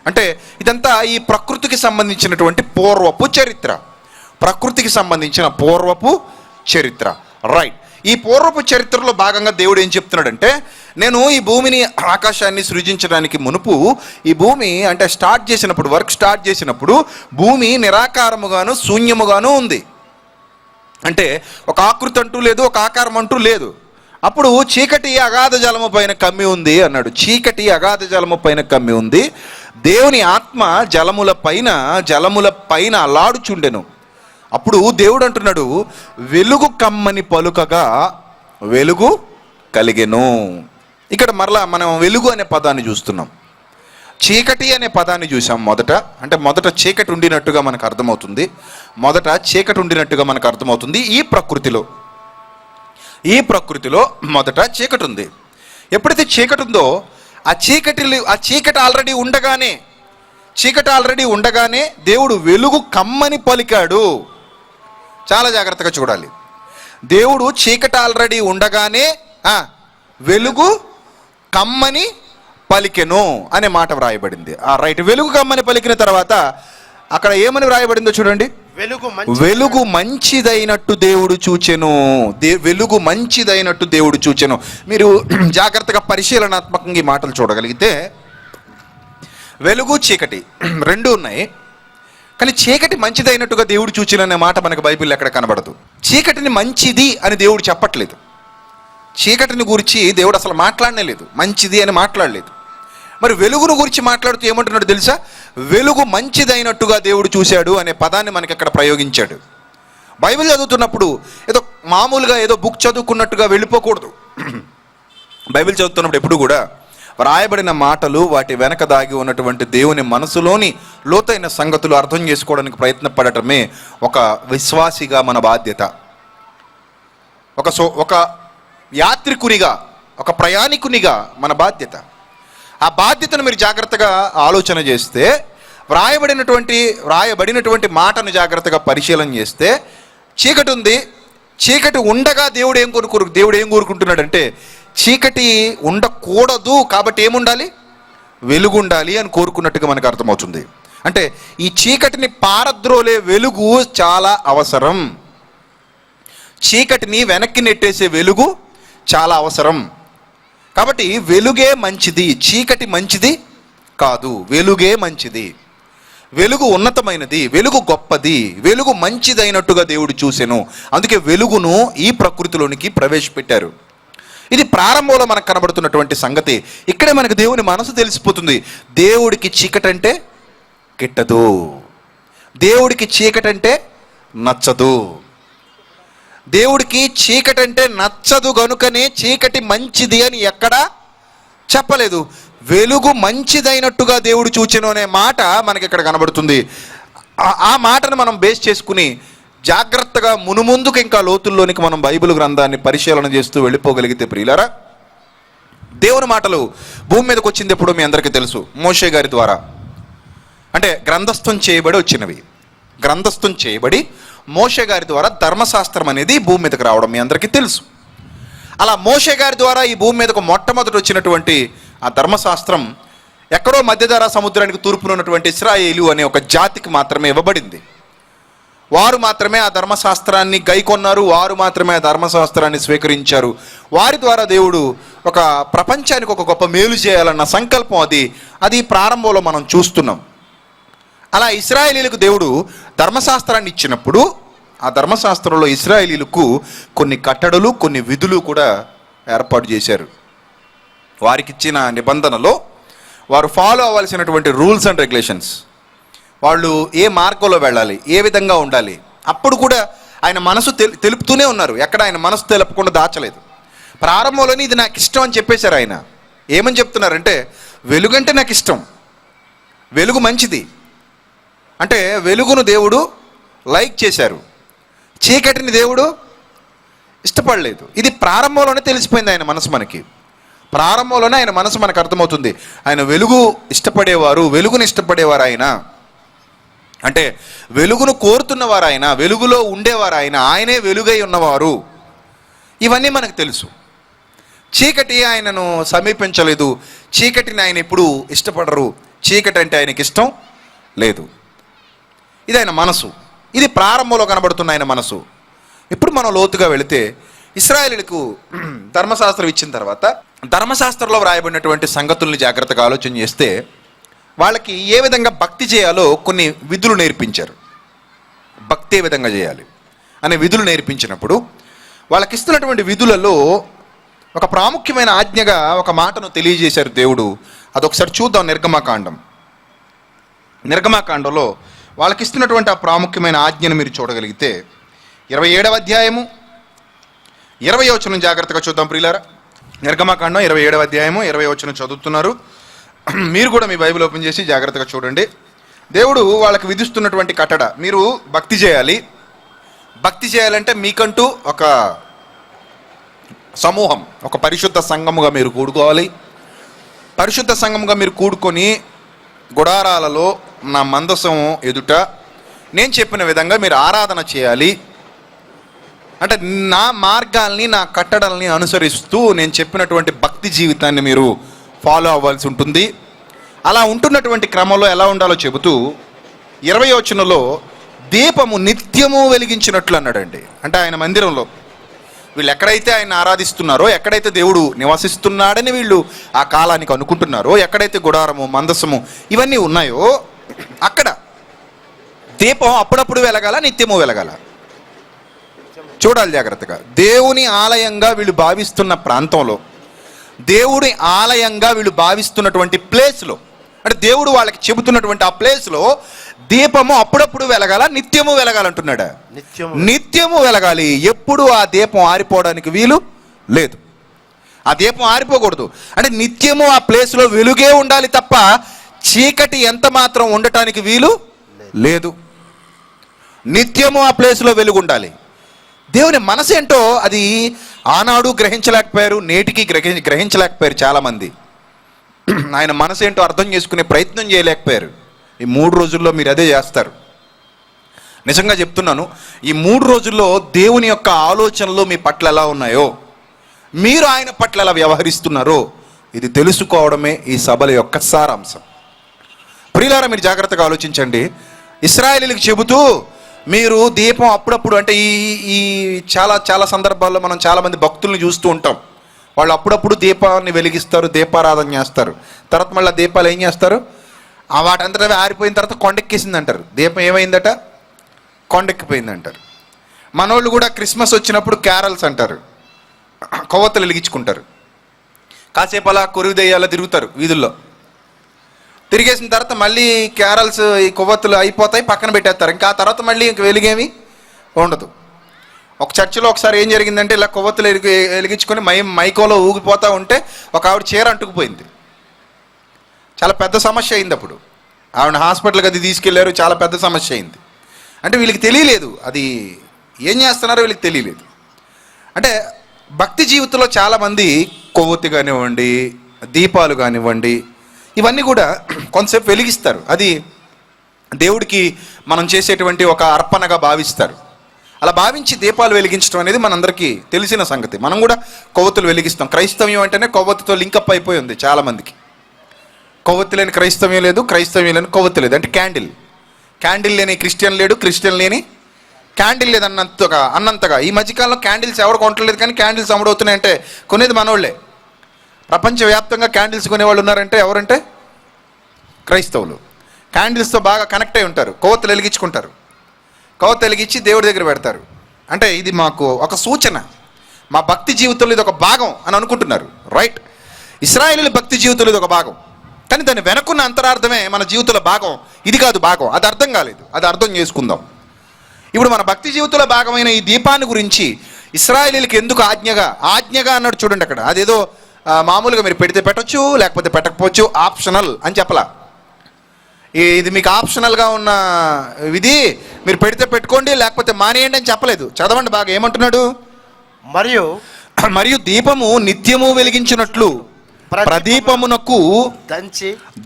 అంటే ఇదంతా ఈ ప్రకృతికి సంబంధించినటువంటి పూర్వపు చరిత్ర. రైట్. ఈ పూర్వపు చరిత్రలో భాగంగా దేవుడు ఏం చెప్తున్నాడంటే, నేను ఈ భూమిని ఆకాశాన్ని సృజించడానికి మునుపు ఈ భూమి అంటే వర్క్ స్టార్ట్ చేసినప్పుడు భూమి నిరాకారముగాను శూన్యముగాను ఉంది. అంటే ఒక ఆకృతి అంటూ లేదు, ఒక ఆకారం అంటూ లేదు. అప్పుడు చీకటి అగాధ జలము పైన కమ్మి ఉంది అన్నాడు. చీకటి అగాధ జలము పైన కమ్మి ఉంది, దేవుని ఆత్మ జలముల పైన అల్లాడుచుండెను. అప్పుడు దేవుడు అంటున్నాడు, వెలుగు కమ్మని పలుకగా వెలుగు కలిగెను. ఇక్కడ మరలా మనం వెలుగు అనే పదాన్ని చూస్తున్నాం. చీకటి అనే పదాన్ని చూసాం మొదట చీకటి ఉండినట్టుగా మనకు అర్థమవుతుంది. ఈ ప్రకృతిలో మొదట చీకటి ఉంది. ఎప్పుడైతే చీకటి ఉందో ఆ చీకటి ఆల్రెడీ ఉండగానే దేవుడు వెలుగు కమ్మని పలికాడు. చాలా జాగ్రత్తగా చూడాలి. దేవుడు చీకటి ఆల్రెడీ ఉండగానే వెలుగు కమ్మని పలికెను అనే మాట వ్రాయబడింది. రైట్. వెలుగు కమ్మని పలికిన తర్వాత అక్కడ ఏమని వ్రాయబడిందో చూడండి. వెలుగు మంచిదైనట్టు దేవుడు చూచెను. మీరు జాగ్రత్తగా పరిశీలనాత్మకంగా ఈ మాటలు చూడగలిగితే వెలుగు చీకటి రెండు ఉన్నాయి, కానీ చీకటి మంచిదైనట్టుగా దేవుడు చూచెను అనే మాట మనకు బైబిల్లో ఎక్కడ కనబడదు. చీకటిని మంచిది అని దేవుడు చెప్పట్లేదు. చీకటిని గురించి దేవుడు అసలు మాట్లాడనే లేదు, మంచిది అని మాట్లాడలేదు. మరి వెలుగును గురించి మాట్లాడుతూ ఏమంటున్నాడు తెలుసా? వెలుగు మంచిదైనట్టుగా దేవుడు చూశాడు అనే పదాన్ని మనకి అక్కడ ప్రయోగించాడు. బైబిల్ చదువుతున్నప్పుడు ఏదో మామూలుగా ఏదో బుక్ చదువుకున్నట్టుగా వెళ్ళిపోకూడదు. బైబిల్ చదువుతున్నప్పుడు ఎప్పుడు కూడా వ్రాయబడిన మాటలు, వాటి వెనక దాగి ఉన్నటువంటి దేవుని మనసులోని లోతైన సంగతులు అర్థం చేసుకోవడానికి ప్రయత్నపడటమే ఒక విశ్వాసిగా మన బాధ్యత. ఒక యాత్రికునిగా, ఒక ప్రయాణికునిగా మన బాధ్యత. ఆ బాధ్యతను మీరు జాగ్రత్తగా ఆలోచన చేస్తే, వ్రాయబడినటువంటి మాటను జాగ్రత్తగా పరిశీలన చేస్తే, చీకటి ఉంది, చీకటి ఉండగా దేవుడు ఏం కోరుకుంటున్నాడంటే చీకటి ఉండకూడదు కాబట్టి ఏముండాలి? వెలుగు ఉండాలి అని కోరుకున్నట్టుగా మనకు అర్థమవుతుంది. అంటే ఈ చీకటిని పారద్రోలే వెలుగు చాలా అవసరం. చీకటిని వెనక్కి నెట్టేసే వెలుగు చాలా అవసరం. కాబట్టి వెలుగే మంచిది, చీకటి మంచిది కాదు. వెలుగే మంచిది, వెలుగు ఉన్నతమైనది, వెలుగు గొప్పది, వెలుగు మంచిదైనట్టుగా దేవుడు చూసెను. అందుకే వెలుగును ఈ ప్రకృతిలోనికి ప్రవేశపెట్టారు. ఇది ప్రారంభంలో మనకు కనబడుతున్నటువంటి సంగతి. ఇక్కడే మనకు దేవుని మనసు తెలిసిపోతుంది. దేవుడికి చీకటి అంటే గిట్టదు, దేవుడికి చీకటి అంటే నచ్చదు. దేవుడికి చీకటి అంటే నచ్చదు గనుకనే చీకటి మంచిది అని ఎక్కడా చెప్పలేదు. వెలుగు మంచిదైనట్టుగా దేవుడు చూచెను అనే మాట మనకి ఇక్కడ కనబడుతుంది. ఆ మాటను మనం బేస్ చేసుకుని జాగ్రత్తగా మునుముందుకు ఇంకా లోతుల్లోనికి మనం బైబిల్ గ్రంథాన్ని పరిశీలన చేస్తూ వెళ్ళిపోగలిగితే ప్రియులారా, దేవుని మాటలు భూమి మీదకి వచ్చింది ఎప్పుడో మీ అందరికీ తెలుసు. మోషే గారి ద్వారా, అంటే గ్రంథస్థం చేయబడి మోషే గారి ద్వారా ధర్మశాస్త్రం అనేది భూమి మీదకి రావడం మీ అందరికీ తెలుసు. అలా మోషే గారి ద్వారా ఈ భూమి మీదకు మొట్టమొదటి వచ్చినటువంటి ఆ ధర్మశాస్త్రం ఎక్కడో మధ్యధరా సముద్రానికి తూర్పున ఉన్నటువంటి ఇశ్రాయేలు అనే ఒక జాతికి మాత్రమే ఇవ్వబడింది. వారు మాత్రమే ఆ ధర్మశాస్త్రాన్ని గైకొన్నారు, వారు మాత్రమే ఆ ధర్మశాస్త్రాన్ని స్వీకరించారు. వారి ద్వారా దేవుడు ఒక ప్రపంచానికి ఒక గొప్ప మేలు చేయాలన్న సంకల్పం అది ప్రారంభంలో మనం చూస్తున్నాం. అలా ఇశ్రాయేలీలకు దేవుడు ధర్మశాస్త్రాన్ని ఇచ్చినప్పుడు ఆ ధర్మశాస్త్రంలో ఇశ్రాయేలీలకు కొన్ని కట్టడలు, కొన్ని విధులు కూడా ఏర్పాటు చేశారు. వారికి ఇచ్చిన నిబంధనలో వారు ఫాలో అవ్వాల్సినటువంటి రూల్స్ అండ్ రెగ్యులేషన్స్, వాళ్ళు ఏ మార్గంలో వెళ్ళాలి, ఏ విధంగా ఉండాలి, అప్పుడు కూడా ఆయన మనసు తెలుపుతూనే ఉన్నారు. ఎక్కడ ఆయన మనసు తెలపకుండా దాచలేదు. ప్రారంభంలోనే ఇది నాకు ఇష్టం అని చెప్పేశారు. ఆయన ఏమని చెప్తున్నారంటే, వెలుగంటే నాకు ఇష్టం, వెలుగు మంచిది అంటే వెలుగును దేవుడు లైక్ చేశారు, చీకటిని దేవుడు ఇష్టపడలేదు. ఇది ప్రారంభంలోనే తెలిసిపోయింది ఆయన మనసు మనకి. ప్రారంభంలోనే ఆయన మనసు మనకు అర్థమవుతుంది. ఆయన వెలుగు ఇష్టపడేవారు, వెలుగుని ఇష్టపడేవారు ఆయన, అంటే వెలుగును కోరుతున్నవారు ఆయన, వెలుగులో ఉండేవారు ఆయన, ఆయనే వెలుగై ఉన్నవారు. ఇవన్నీ మనకు తెలుసు. చీకటి ఆయనను సమీపించలేదు, చీకటిని ఆయన ఎప్పుడు ఇష్టపడరు, చీకటి అంటే ఆయనకి ఇష్టం లేదు. ఇది ఆయన మనసు. ఇది ప్రారంభంలో కనబడుతున్న ఆయన మనసు. ఇప్పుడు మనం లోతుగా వెళితే ఇశ్రాయేలీయులకు ధర్మశాస్త్రం ఇచ్చిన తర్వాత ధర్మశాస్త్రంలో వ్రాయబడినటువంటి సంగతుల్ని జాగ్రత్తగా ఆలోచన చేస్తే వాళ్ళకి ఏ విధంగా భక్తి చేయాలో కొన్ని విధులు నేర్పించారు. భక్తి ఏ విధంగా చేయాలి అనే విధులు నేర్పించినప్పుడు వాళ్ళకి ఇస్తున్నటువంటి విధులలో ఒక ప్రాముఖ్యమైన ఆజ్ఞగా ఒక మాటను తెలియజేశారు దేవుడు. అదొకసారి చూద్దాం. నిర్గమాకాండంలో వాళ్ళకి ఇస్తున్నటువంటి ఆ ప్రాముఖ్యమైన ఆజ్ఞను మీరు చూడగలిగితే 27వ అధ్యాయము 20వ వచనం జాగ్రత్తగా చూద్దాం ప్రియులారా. నిర్గమాకాండం 27వ అధ్యాయము 20వ వచనం చదువుతున్నారు. మీరు కూడా మీ బైబిల్ ఓపెన్ చేసి జాగ్రత్తగా చూడండి. దేవుడు వాళ్ళకి విధిస్తున్నటువంటి కట్టడ, మీరు భక్తి చేయాలి. భక్తి చేయాలంటే మీకంటూ ఒక సమూహం, ఒక పరిశుద్ధ సంఘముగా మీరు కూడుకోవాలి. పరిశుద్ధ సంఘముగా మీరు కూడుకొని గుడారాలలో నా మందసం ఎదుట నేను చెప్పిన విధంగా మీరు ఆరాధన చేయాలి. అంటే నా మార్గాల్ని, నా కట్టడల్ని అనుసరిస్తూ నేను చెప్పినటువంటి భక్తి జీవితాన్ని మీరు ఫాలో అవ్వాల్సి ఉంటుంది. అలా ఉంటున్నటువంటి క్రమంలో ఎలా ఉండాలో చెబుతూ 20వ వచనంలో దీపము నిత్యము వెలిగించినట్లు అన్నాడండి. అంటే ఆయన మందిరంలో వీళ్ళు ఎక్కడైతే ఆయన ఆరాధిస్తున్నారో, ఎక్కడైతే దేవుడు నివసిస్తున్నాడని వీళ్ళు ఆ కాలానికి అనుకుంటున్నారో, ఎక్కడైతే గుడారము, మందసము ఇవన్నీ ఉన్నాయో అక్కడ దీపం అప్పుడప్పుడు వెలగాల, నిత్యము వెలగాల. చూడాలి జాగ్రత్తగా. దేవుని ఆలయంగా వీళ్ళు భావిస్తున్న ప్రాంతంలో, దేవుడి ఆలయంగా వీళ్ళు భావిస్తున్నటువంటి ప్లేస్లో, అంటే దేవుడు వాళ్ళకి చెబుతున్నటువంటి ఆ ప్లేస్లో దీపము అప్పుడప్పుడు వెలగాల, నిత్యము వెలగాలంటున్నాడా? నిత్యము వెలగాలి. ఎప్పుడు ఆ దీపం ఆరిపోవడానికి వీలు లేదు. ఆ దీపం ఆరిపోకూడదు. అంటే నిత్యము ఆ ప్లేస్లో వెలుగే ఉండాలి తప్ప చీకటి ఎంత మాత్రం ఉండటానికి వీలు లేదు. నిత్యము ఆ ప్లేస్లో వెలుగు ఉండాలి. దేవుని మనసు ఏంటో అది ఆనాడు గ్రహించలేకపోయారు, నేటికి గ్రహించలేకపోయారు చాలామంది. ఆయన మనసు ఏంటో అర్థం చేసుకునే ప్రయత్నం చేయలేకపోయారు. ఈ 3 రోజుల్లో మీరు అదే చేస్తారు. నిజంగా చెప్తున్నాను, ఈ 3 రోజుల్లో దేవుని యొక్క ఆలోచనలు మీ పట్ల ఎలా ఉన్నాయో, మీరు ఆయన పట్ల ఎలా వ్యవహరిస్తున్నారో ఇది తెలుసుకోవడమే ఈ సభల యొక్క సారాంశం. ప్రియులారా, మీరు జాగ్రత్తగా ఆలోచించండి. ఇశ్రాయేలీయులకు చెబుతూ మీరు దీపం అప్పుడప్పుడు, అంటే ఈ చాలా చాలా సందర్భాల్లో మనం చాలామంది భక్తుల్ని చూస్తూ ఉంటాం. వాళ్ళు అప్పుడప్పుడు దీపాన్ని వెలిగిస్తారు, దీపారాధన చేస్తారు. తర్వాత మళ్ళీ దీపాలు ఏం చేస్తారు? వాటంతటా ఆరిపోయిన తర్వాత కొండెక్కేసింది అంటారు. దీపం ఏమైందట? కొండెక్కిపోయింది అంటారు. మనోళ్ళు కూడా క్రిస్మస్ వచ్చినప్పుడు క్యారల్స్ అంటారు, కొవ్వొత్తులు వెలిగించుకుంటారు. కాసేపు అలా కొరువు దెయ్యాలో తిరుగుతారు వీధుల్లో. తిరిగేసిన తర్వాత మళ్ళీ క్యారల్స్, ఈ కొవ్వొత్తులు అయిపోతాయి, పక్కన పెట్టేస్తారు. ఇంకా ఆ తర్వాత మళ్ళీ ఇంక వెలిగేమి ఉండదు. ఒక చర్చిలో ఒకసారి ఏం జరిగిందంటే, ఇలా కొవ్వొత్తులు వెలిగించుకొని మైకోలో ఊగిపోతూ ఉంటే ఒక ఆవిడ చీర అంటుకుపోయింది. చాలా పెద్ద సమస్య అయింది. అప్పుడు ఆవిడ హాస్పిటల్కి అది తీసుకెళ్లారు. చాలా పెద్ద సమస్య అయింది. అంటే వీళ్ళకి తెలియలేదు అది ఏం చేస్తున్నారో వీళ్ళకి తెలియలేదు. అంటే భక్తి జీవితంలో చాలామంది కొవ్వొత్తి కానివ్వండి, దీపాలు కానివ్వండి, ఇవన్నీ కూడా కొంతసేపు వెలిగిస్తారు. అది దేవుడికి మనం చేసేటువంటి ఒక అర్పణగా భావిస్తారు. అలా భావించి దీపాలు వెలిగించడం అనేది మనందరికీ తెలిసిన సంగతి. మనం కూడా కొవ్వొత్తులు వెలిగిస్తాం. క్రైస్తవ్యం అంటేనే కొవ్వొత్తితో లింకప్ అయిపోయి ఉంది చాలామందికి. కొవ్వొత్తి లేని క్రైస్తవ్యం లేదు, క్రైస్తవ్యం లేని కొవ్వొత్తి లేదు. అంటే క్యాండిల్ లేని క్రిస్టియన్ లేడు, క్రిస్టియన్ లేని క్యాండిల్ లేదు అన్నంతగా. ఈ మధ్యకాలంలో క్యాండిల్స్ ఎవరు కొనట్లేదు, కానీ క్యాండిల్స్ అమ్ముడవుతున్నాయంటే కొనేది మనోళ్ళే. ప్రపంచవ్యాప్తంగా క్యాండిల్స్ కొనేవాళ్ళు ఉన్నారంటే ఎవరంటే క్రైస్తవులు. క్యాండిల్స్తో బాగా కనెక్ట్ అయి ఉంటారు. కొవ్వొత్తులు వెలిగించుకుంటారు. కొవ్వొత్తి వెలిగించి దేవుడి దగ్గర పెడతారు. అంటే ఇది మాకు ఒక సూచన, మా భక్తి జీవితంలో ఇది ఒక భాగం అని అనుకుంటున్నారు. రైట్. ఇశ్రాయేలీయుల భక్తి జీవితంలో ఇది ఒక భాగం, కానీ దాన్ని వెనక్కున్న అంతరార్థమే మన జీవితంలో భాగం. ఇది కాదు భాగం. అది అర్థం కాలేదు, అది అర్థం చేసుకుందాం. ఇప్పుడు మన భక్తి జీవితంలో భాగమైన ఈ దీపాన్ని గురించి ఇశ్రాయేలీయులకి ఎందుకు ఆజ్ఞగా అన్నాడు చూడండి. అక్కడ అదేదో మామూలుగా మీరు పెడితే పెట్టచ్చు, లేకపోతే పెట్టకపోవచ్చు, ఆప్షనల్ అని చెప్పలా. ఇది మీకు ఆప్షనల్గా ఉన్న విధి, మీరు పెడితే పెట్టుకోండి, లేకపోతే మానేయండి అని చెప్పలేదు. చదవండి బాగా, ఏమంటున్నాడు? మరియు దీపము నిత్యము వెలిగించినట్లు ప్రదీపమునకు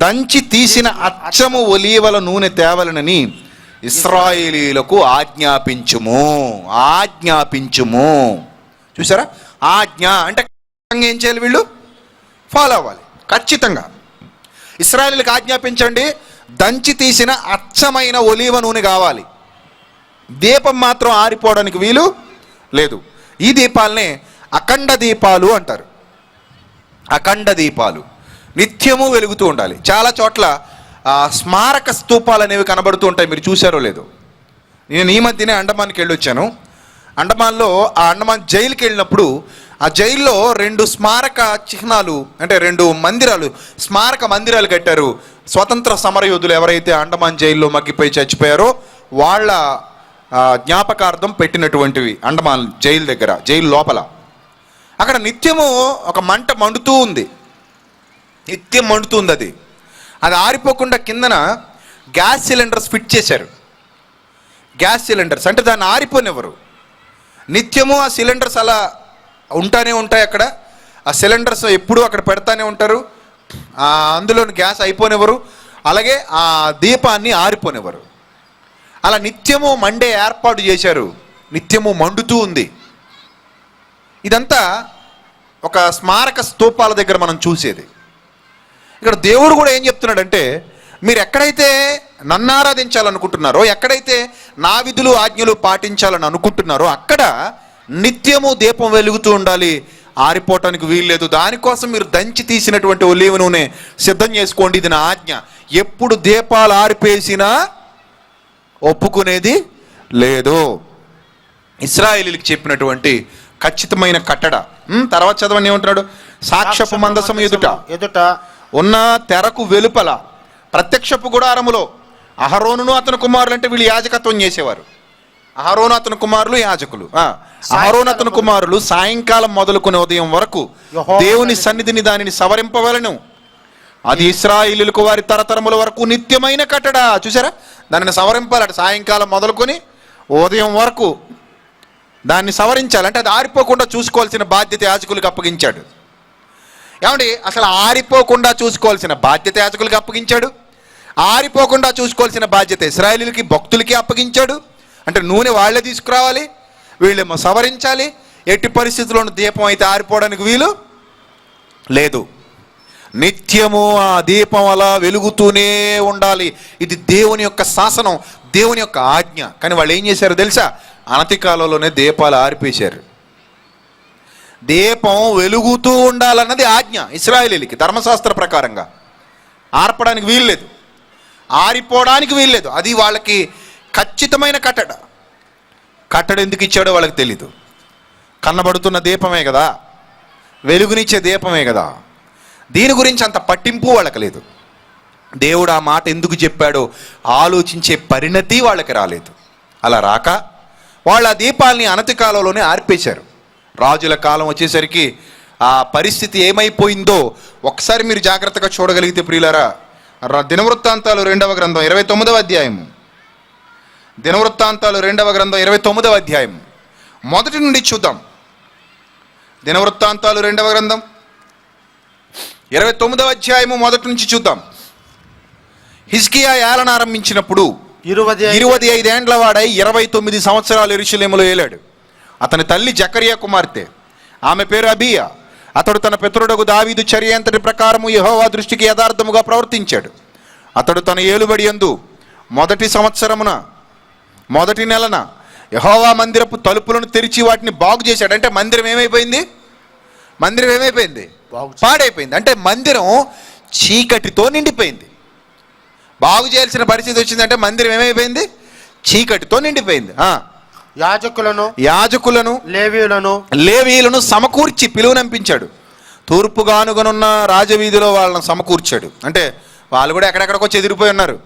దంచి తీసిన అచ్చము ఒలీవల నూనె తేవలనని ఇశ్రాయేలీయులకు ఆజ్ఞాపించుము. చూసారా? ఆజ్ఞ అంటే ఏం చేయాలి? వీళ్ళు ఫాలో అవ్వాలి ఖచ్చితంగా. ఇశ్రాయేలీయులకు ఆజ్ఞాపించండి, దంచి తీసిన అచ్చమైన ఒలీవ నూనె కావాలి. దీపం మాత్రం ఆరిపోవడానికి వీలు లేదు. ఈ దీపాలనే అఖండ దీపాలు అంటారు. అఖండ దీపాలు నిత్యము వెలుగుతూ ఉండాలి. చాలా చోట్ల స్మారక స్తూపాలు అనేవి కనబడుతూ ఉంటాయి. మీరు చూసారో లేదో? నేను ఈ మధ్యనే అండమాన్కి వెళ్ళి వచ్చాను. అండమాన్లో ఆ అండమాన్ జైలుకి వెళ్ళినప్పుడు ఆ జైల్లో 2 స్మారక చిహ్నాలు, అంటే 2 మందిరాలు, స్మారక మందిరాలు కట్టారు. స్వతంత్ర సమరయోధులు ఎవరైతే అండమాన్ జైల్లో మగ్గిపోయి చచ్చిపోయారో వాళ్ళ జ్ఞాపకార్థం పెట్టినటువంటివి. అండమాన్ జైలు దగ్గర, జైలు లోపల అక్కడ నిత్యము ఒక మంట మండుతూ ఉంది, నిత్యం మండుతుంది. అది ఆరిపోకుండా కిందన గ్యాస్ సిలిండర్స్ ఫిట్ చేశారు. గ్యాస్ సిలిండర్స్ అంటే దాన్ని ఆరిపోనివ్వరు. నిత్యము ఆ సిలిండర్స్ అలా ఉంటానే ఉంటాయి అక్కడ. ఆ సిలిండర్స్ ఎప్పుడూ అక్కడ పెడతానే ఉంటారు. అందులోని గ్యాస్ అయిపోనివ్వరు, అలాగే ఆ దీపాన్ని ఆరిపోనివ్వరు. అలా నిత్యము మండే ఏర్పాటు చేశారు, నిత్యము మండుతూ ఉంది. ఇదంతా ఒక స్మారక స్తూపాల దగ్గర మనం చూసేది. ఇక్కడ దేవుడు కూడా ఏం చెప్తున్నాడంటే, మీరు ఎక్కడైతే నన్ను ఆరాధించాలనుకుంటున్నారో, ఎక్కడైతే నా విధులు ఆజ్ఞలు పాటించాలని అనుకుంటున్నారో అక్కడ నిత్యము దీపం వెలుగుతూ ఉండాలి, ఆరిపోవటానికి వీల్లేదు. దానికోసం మీరు దంచి తీసినటువంటి ఒలీవ నూనె సిద్ధం చేసుకోండి, ఇది నా ఆజ్ఞ. ఎప్పుడు దీపాలు ఆరిపేసినా ఒప్పుకునేది లేదు. ఇశ్రాయేలీయులకు చెప్పినటువంటి ఖచ్చితమైన కట్టడ. తర్వాత చదవండి ఏమంటున్నాడు, సాక్ష్యపు మందసం ఎదుట ఉన్న తెరకు వెలుపల ప్రత్యక్షపు గుడారములో అహరోనును అతని కుమారులు, అంటే వీళ్ళు యాజకత్వం చేసేవారు. అహరోను అతని కుమారులు యాజకులు. అహరోను అతని కుమారులు సాయంకాలం మొదలుకొని ఉదయం వరకు దేవుని సన్నిధిని దానిని సవరింపవలను. అది ఇశ్రాయేలీయులకు వారి తరతరముల వరకు నిత్యమైన కట్టడ. చూసారా, దానిని సవరింపాలట. సాయంకాలం మొదలుకొని ఉదయం వరకు దాన్ని సవరించాలంటే అది ఆరిపోకుండా చూసుకోవాల్సిన బాధ్యత యాజకులకు అప్పగించాడు. ఏమండి, అసలు ఆరిపోకుండా చూసుకోవాల్సిన బాధ్యత యాజకులకు అప్పగించాడు. ఆరిపోకుండా చూసుకోవాల్సిన బాధ్యత ఇశ్రాయేలీయులకి భక్తులకి అప్పగించాడు. అంటే నూనె వాళ్ళే తీసుకురావాలి, వీళ్ళేమో సవరించాలి. ఎట్టి పరిస్థితుల్లోనూ దీపం అయితే ఆరిపోవడానికి వీలు లేదు. నిత్యము ఆ దీపం అలా వెలుగుతూనే ఉండాలి. ఇది దేవుని యొక్క శాసనం, దేవుని యొక్క ఆజ్ఞ. కానీ వాళ్ళు ఏం చేశారు తెలుసా, అనతి కాలంలోనే దీపాలు ఆరిపేశారు. దీపం వెలుగుతూ ఉండాలన్నది ఆజ్ఞ ఇశ్రాయేలీయులకి ధర్మశాస్త్ర ప్రకారంగా. ఆర్పడానికి వీల్లేదు, ఆరిపోవడానికి వీల్లేదు. అది వాళ్ళకి ఖచ్చితమైన కట్టడ. కట్టడ ఎందుకు ఇచ్చాడో వాళ్ళకి తెలీదు. కన్నబడుతున్న దీపమే కదా, వెలుగునిచ్చే దీపమే కదా, దీని గురించి అంత పట్టింపు వాళ్ళకి లేదు. దేవుడు ఆ మాట ఎందుకు చెప్పాడో ఆలోచించే పరిణతి వాళ్ళకి రాలేదు. అలా రాక వాళ్ళు ఆ దీపాలని అనతి కాలంలోనే ఆర్పేశారు. రాజుల కాలం వచ్చేసరికి ఆ పరిస్థితి ఏమైపోయిందో ఒకసారి మీరు జాగ్రత్తగా చూడగలిగితే ప్రియులారా, దినవృత్తాంతాలు 2వ గ్రంథం 29వ అధ్యాయము, దినవృత్తాంతాలు 2వ గ్రంథం 29వ అధ్యాయం మొదటి నుండి చూద్దాం. దినవృత్తాంతాలు 2వ గ్రంథం 29వ అధ్యాయము మొదటి నుంచి చూద్దాం. హిజ్కియా ఏలన ఆరంభించినప్పుడు 25 ఏండ్ల వాడై 29 సంవత్సరాలు యెరూషలేములో ఏలాడు. అతని తల్లి జకరియా కుమార్తె, ఆమె పేరు అబియా. అతడు తన పితరుడగు దావీదు చర్య అంతటి ప్రకారము యెహోవా దృష్టికి యథార్థముగా ప్రవర్తించాడు. అతడు తన ఏలుబడి యందు మొదటి సంవత్సరమున మొదటి నెలన యెహోవా మందిరపు తలుపులను తెరిచి వాటిని బాగు చేశాడు. అంటే మందిరం ఏమైపోయింది, పాడైపోయింది. అంటే మందిరం చీకటితో నిండిపోయింది. బాగు చేయాల్సిన పరిస్థితి వచ్చిందంటే మందిరం ఏమైపోయింది, చీకటితో నిండిపోయింది. యాజకులను లేవీయులను సమకూర్చి పిలువనంపించాడు. తూర్పుగానుగనున్న రాజవీధిలో వాళ్ళని సమకూర్చాడు. అంటే వాళ్ళు కూడా ఎక్కడెక్కడికో చెదిరిపోయి ఉన్నారు.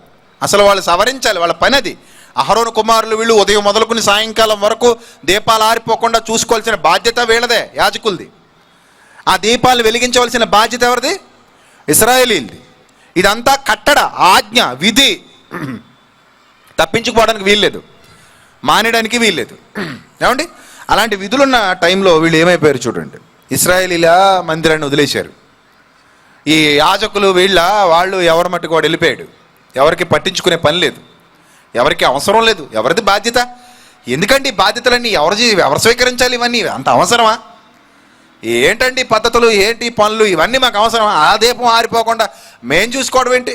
అసలు వాళ్ళు సవరించాలి, వాళ్ళ పని అది. అహరోను కుమారులు వీళ్ళు ఉదయం మొదలుకుని సాయంకాలం వరకు దీపాలు ఆరిపోకుండా చూసుకోవాల్సిన బాధ్యత వీళ్ళదే, యాజకులది. ఆ దీపాలు వెలిగించవలసిన బాధ్యత ఎవరిది, ఇశ్రాయేలీయులది. ఇదంతా కట్టడ, ఆజ్ఞ, విధి. తప్పించుకోవడానికి వీల్లేదు, మానేయడానికి వీల్లేదు. ఏమండి, అలాంటి విధులున్న టైంలో వీళ్ళు ఏమైపోయారు చూడండి. ఇశ్రాయేలీల మందిరాన్ని వదిలేశారు. ఈ యాజకులు వాళ్ళు ఎవరి మట్టుకు వాడు వెళ్ళిపోయాడు. ఎవరికి పట్టించుకునే పని లేదు, ఎవరికి అవసరం లేదు. ఎవరిది బాధ్యత? ఎందుకండి బాధ్యతలన్నీ ఎవరు స్వీకరించాలి? ఇవన్నీ అంత అవసరమా? ఏంటండి పద్ధతులు, ఏంటి పనులు, ఇవన్నీ మాకు అవసరమా? ఆ దీపం ఆరిపోకుండా మేం చూసుకోవడం ఏంటి?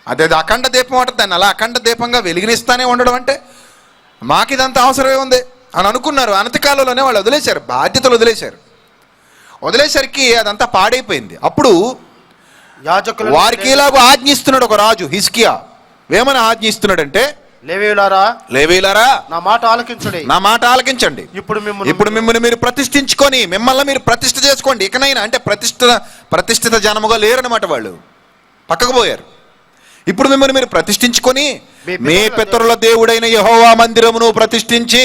అదే అఖండ దీపం అంటే దాన్ని అలా అఖండ దీపంగా వెలిగినిస్తానే ఉండడం అంటే మాకు ఇదంతా అవసరమే ఉంది అని అనుకున్నారు. అనతికాలంలోనే వాళ్ళు వదిలేశారు, బాధ్యతలు వదిలేశారు. వదిలేసరికి అదంతా పాడైపోయింది. అప్పుడు వారికి ఇలాగ ఆజ్ఞిస్తున్నాడు ఒక రాజు, హిజ్కియా. ఏమని ఆజ్ఞిస్తున్నాడంటే, లేవీయులారా నా మాట ఆలకించుడి. నా మాట ఆలకించండి. ఇప్పుడు మిమ్మల్ని మీరు ప్రతిష్ఠించుకొని మిమ్మల్ని మీరు ప్రతిష్ఠ చేసుకోండి. ఇకనైనా అంటే ప్రతిష్ఠిత జనముగా లేరనమాట. వాళ్ళు పక్కకు పోయారు. ఇప్పుడు మిమ్మల్ని మీరు ప్రతిష్ఠించుకొని మీ పితరుల దేవుడైన యెహోవా మందిరమును ప్రతిష్ఠించి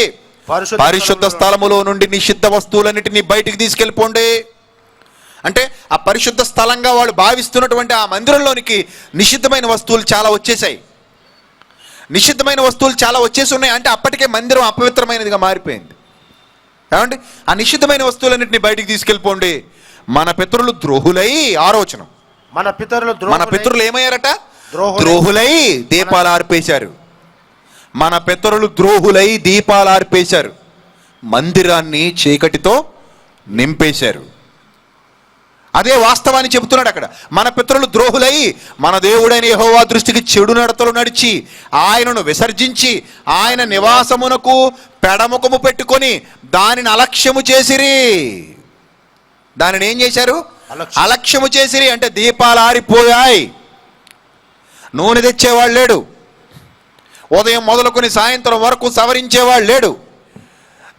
పరిశుద్ధ స్థలములో నుండి నిషిద్ధ వస్తువులన్నిటినీ బయటికి తీసుకెళ్ళిపోండి. అంటే ఆ పరిశుద్ధ స్థలంగా వాళ్ళు భావిస్తున్నటువంటి ఆ మందిరంలోనికి నిషిద్ధమైన వస్తువులు చాలా వచ్చేసాయి. నిషిద్ధమైన వస్తువులు చాలా వచ్చేసి ఉన్నాయి. అంటే అప్పటికే మందిరం అపవిత్రమైనదిగా మారిపోయింది. ఏమండి, ఆ నిషిద్ధమైన వస్తువులన్నింటినీ బయటికి తీసుకెళ్ళిపోండి. మన పితరులు ద్రోహులై, ఆలోచన మన పితరులు ఏమయ్యారట? ద్రోహులై దీపాలు ఆర్పేశారు. మన పితరులు ద్రోహులై దీపాలు ఆర్పేశారు, మందిరాన్ని చీకటితో నింపేశారు. అదే వాస్తవాన్ని చెబుతున్నాడు అక్కడ. మన పితరులు ద్రోహులై మన దేవుడైన యెహోవా దృష్టికి చెడు నడతలు నడిచి ఆయనను విసర్జించి ఆయన నివాసమునకు పెడముఖము పెట్టుకొని దానిని అలక్ష్యము చేసిరి. దానిని ఏం చేశారు? అలక్ష్యము చేసిరి. అంటే దీపాలు ఆరిపోయాయి. నూనె తెచ్చేవాళ్ళు లేడు. ఉదయం మొదలుకొని సాయంత్రం వరకు సవరించేవాళ్ళు లేడు.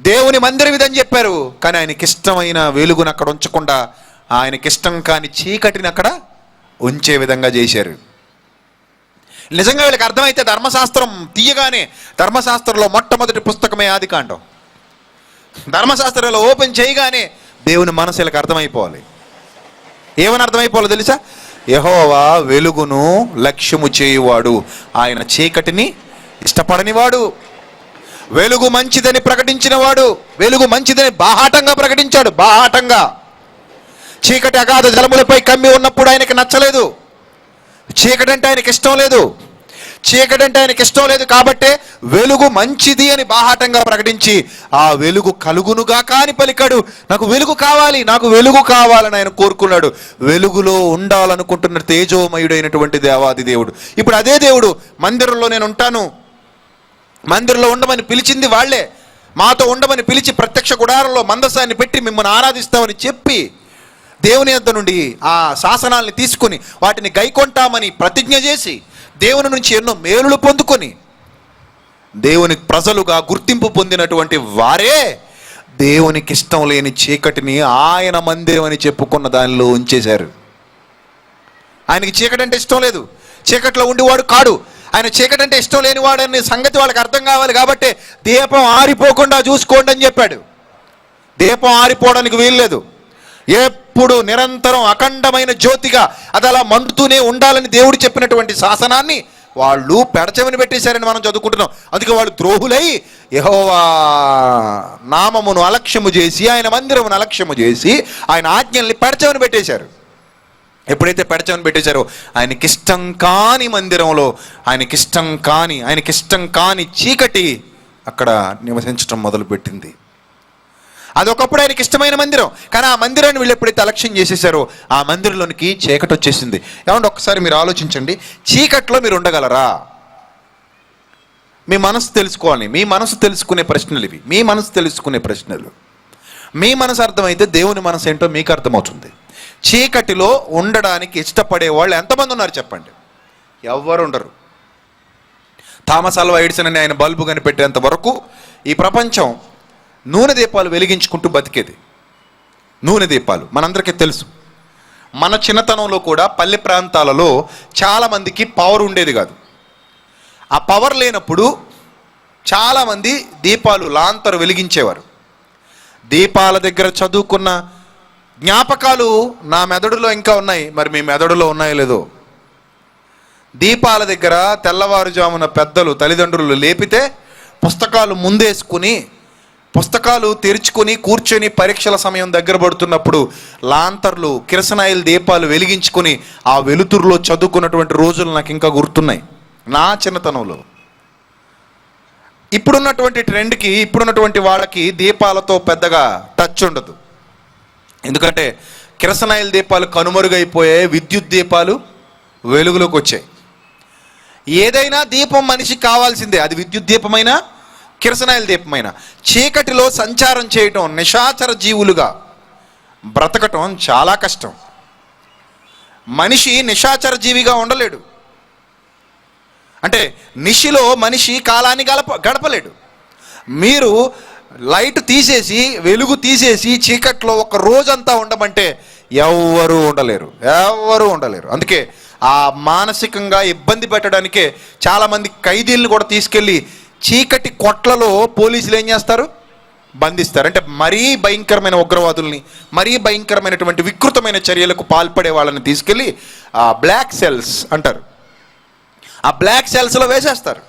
దేవుని మందిరం ఇదని చెప్పారు, కానీ ఆయనకి ఇష్టమైన వెలుగును అక్కడ ఉంచకుండా ఆయనకిష్టం కాని చీకటిని అక్కడ ఉంచే విధంగా చేశారు. నిజంగా వీళ్ళకి అర్థమైతే ధర్మశాస్త్రం తీయగానే, ధర్మశాస్త్రంలో మొట్టమొదటి పుస్తకమే ఆదికాండం. ధర్మశాస్త్రంలో ఓపెన్ చేయగానే దేవుని మనసు వీళ్ళకి అర్థమైపోవాలి. ఏమని అర్థమైపోవాలి తెలుసా? యెహోవా వెలుగును లక్ష్యము చేయువాడు, ఆయన చీకటిని ఇష్టపడనివాడు. వెలుగు మంచిదని ప్రకటించిన వాడు, వెలుగు మంచిదని బాహాటంగా ప్రకటించాడు. బాహాటంగా. చీకటి అగాధ జలములపై కమ్మి ఉన్నప్పుడు ఆయనకి నచ్చలేదు. చీకటి అంటే ఆయనకి ఇష్టం లేదు. చీకటి అంటే ఆయనకి ఇష్టం లేదు కాబట్టే వెలుగు మంచిది అని బాహాటంగా ప్రకటించి ఆ వెలుగు కలుగునుగా కాని పలికాడు. నాకు వెలుగు కావాలి, నాకు వెలుగు కావాలని ఆయన కోరుకున్నాడు. వెలుగులో ఉండాలనుకుంటున్న తేజోమయుడైనటువంటి దేవాది దేవుడు. ఇప్పుడు అదే దేవుడు మందిరంలో నేను ఉంటాను, మందిరంలో ఉండమని పిలిచింది వాళ్లే. మాతో ఉండమని పిలిచి ప్రత్యక్ష గుడారంలో మందసాన్ని పెట్టి మిమ్మల్ని ఆరాధిస్తామని చెప్పి దేవుని యొద్ద నుండి ఆ శాసనాల్ని తీసుకుని వాటిని గైకొంటామని ప్రతిజ్ఞ చేసి దేవుని నుంచి ఎన్నో మేలులు పొందుకొని దేవుని ప్రజలుగా గుర్తింపు పొందినటువంటి వారే దేవునికి ఇష్టం లేని చీకటిని ఆయన మందిరం అని చెప్పుకున్న దానిలో ఉంచేశారు. ఆయనకి చీకటి అంటే ఇష్టం లేదు, చీకట్లో ఉండేవాడు కాడు. ఆయన చీకటి అంటే ఇష్టం లేనివాడు అనే సంగతి వాళ్ళకి అర్థం కావాలి కాబట్టి దీపం ఆరిపోకుండా చూసుకోండి అని చెప్పాడు. దీపం ఆరిపోవడానికి వీల్లేదు. ఎప్పుడు నిరంతరం అఖండమైన జ్యోతిగా అది అలా మండుతూనే ఉండాలని దేవుడు చెప్పినటువంటి శాసనాన్ని వాళ్ళు పెడచెవిని పెట్టేశారని మనం చదువుకుంటున్నాం. అందుకే వాళ్ళు ద్రోహులై యెహోవా నామమును అలక్ష్యము చేసి, ఆయన మందిరమును అలక్ష్యము చేసి, ఆయన ఆజ్ఞల్ని పెడచెవిని పెట్టేశారు. ఎప్పుడైతే పెడచెవిని పెట్టేశారో ఆయనకిష్టం కాని మందిరంలో, ఆయనకిష్టం కాని చీకటి అక్కడ నివసించడం మొదలుపెట్టింది. అదొకప్పుడు ఆయనకి ఇష్టమైన మందిరం, కానీ ఆ మందిరాన్ని వీళ్ళు ఎప్పుడైతే అలక్ష్యం చేసేసారో ఆ మందిరంలోనికి చీకటి వచ్చేసింది. ఏమంటే ఒక్కసారి మీరు ఆలోచించండి, చీకట్లో మీరు ఉండగలరా? మీ మనసు తెలుసుకోవాలి. మీ మనసు తెలుసుకునే ప్రశ్నలు ఇవి. మీ మనసు తెలుసుకునే ప్రశ్నలు. మీ మనసు అర్థమైతే దేవుని మనసు ఏంటో మీకు అర్థమవుతుంది. చీకటిలో ఉండడానికి ఇష్టపడే వాళ్ళు ఎంతమంది ఉన్నారు చెప్పండి? ఎవ్వరు ఉండరు. థామస్ ఆల్వా ఎడిసన్ అని ఆయన బల్బు కనిపెట్టేంత వరకు ఈ ప్రపంచం నూనె దీపాలు వెలిగించుకుంటూ బతికేది. నూనె దీపాలు మనందరికీ తెలుసు. మన చిన్నతనంలో కూడా పల్లె ప్రాంతాలలో చాలామందికి పవర్ ఉండేది కాదు. ఆ పవర్ లేనప్పుడు చాలామంది దీపాలు లాంతరు వెలిగించేవారు. దీపాల దగ్గర చదువుకున్న జ్ఞాపకాలు నా మెదడులో ఇంకా ఉన్నాయి. మరి మీ మెదడులో ఉన్నాయో లేదో? దీపాల దగ్గర తెల్లవారుజామున పెద్దలు తల్లిదండ్రులు లేపితే పుస్తకాలు ముందేసుకుని, పుస్తకాలు తెరుచుకొని కూర్చొని పరీక్షల సమయం దగ్గర పడుతున్నప్పుడు లాంతర్లు, కిరసనాయిల్ దీపాలు వెలిగించుకొని ఆ వెలుతురులో చదువుకున్నటువంటి రోజులు నాకు ఇంకా గుర్తున్నాయి నా చిన్నతనంలో. ఇప్పుడున్నటువంటి ట్రెండ్కి, ఇప్పుడున్నటువంటి వాళ్ళకి దీపాలతో పెద్దగా టచ్ ఉండదు. ఎందుకంటే కిరసనాయిల్ దీపాలు కనుమరుగైపోయాయి, విద్యుత్ దీపాలు వెలుగులోకి వచ్చాయి. ఏదైనా దీపం మనిషికి కావాల్సిందే, అది విద్యుత్ దీపమైనా కిరసనాయిల్ దీపమైన. చీకటిలో సంచారం చేయటం, నిశాచర జీవులుగా బ్రతకటం చాలా కష్టం. మనిషి నిశాచర జీవిగా ఉండలేడు. అంటే నిశిలో మనిషి కాలాన్ని గడపలేడు. మీరు లైట్ తీసేసి వెలుగు తీసేసి చీకట్లో ఒక రోజంతా ఉండమంటే ఎవ్వరూ ఉండలేరు. అందుకే ఆ మానసికంగా ఇబ్బంది పెట్టడానికే చాలామంది ఖైదీలను కూడా తీసుకెళ్ళి చీకటి కొట్లలో పోలీసులు ఏం చేస్తారు, బంధిస్తారు. అంటే మరీ భయంకరమైన ఉగ్రవాదుల్ని, మరీ భయంకరమైనటువంటి వికృతమైన చర్యలకు పాల్పడే వాళ్ళని తీసుకెళ్ళి బ్లాక్ సెల్స్ అంటారు, ఆ బ్లాక్ సెల్స్లో వేసేస్తారు.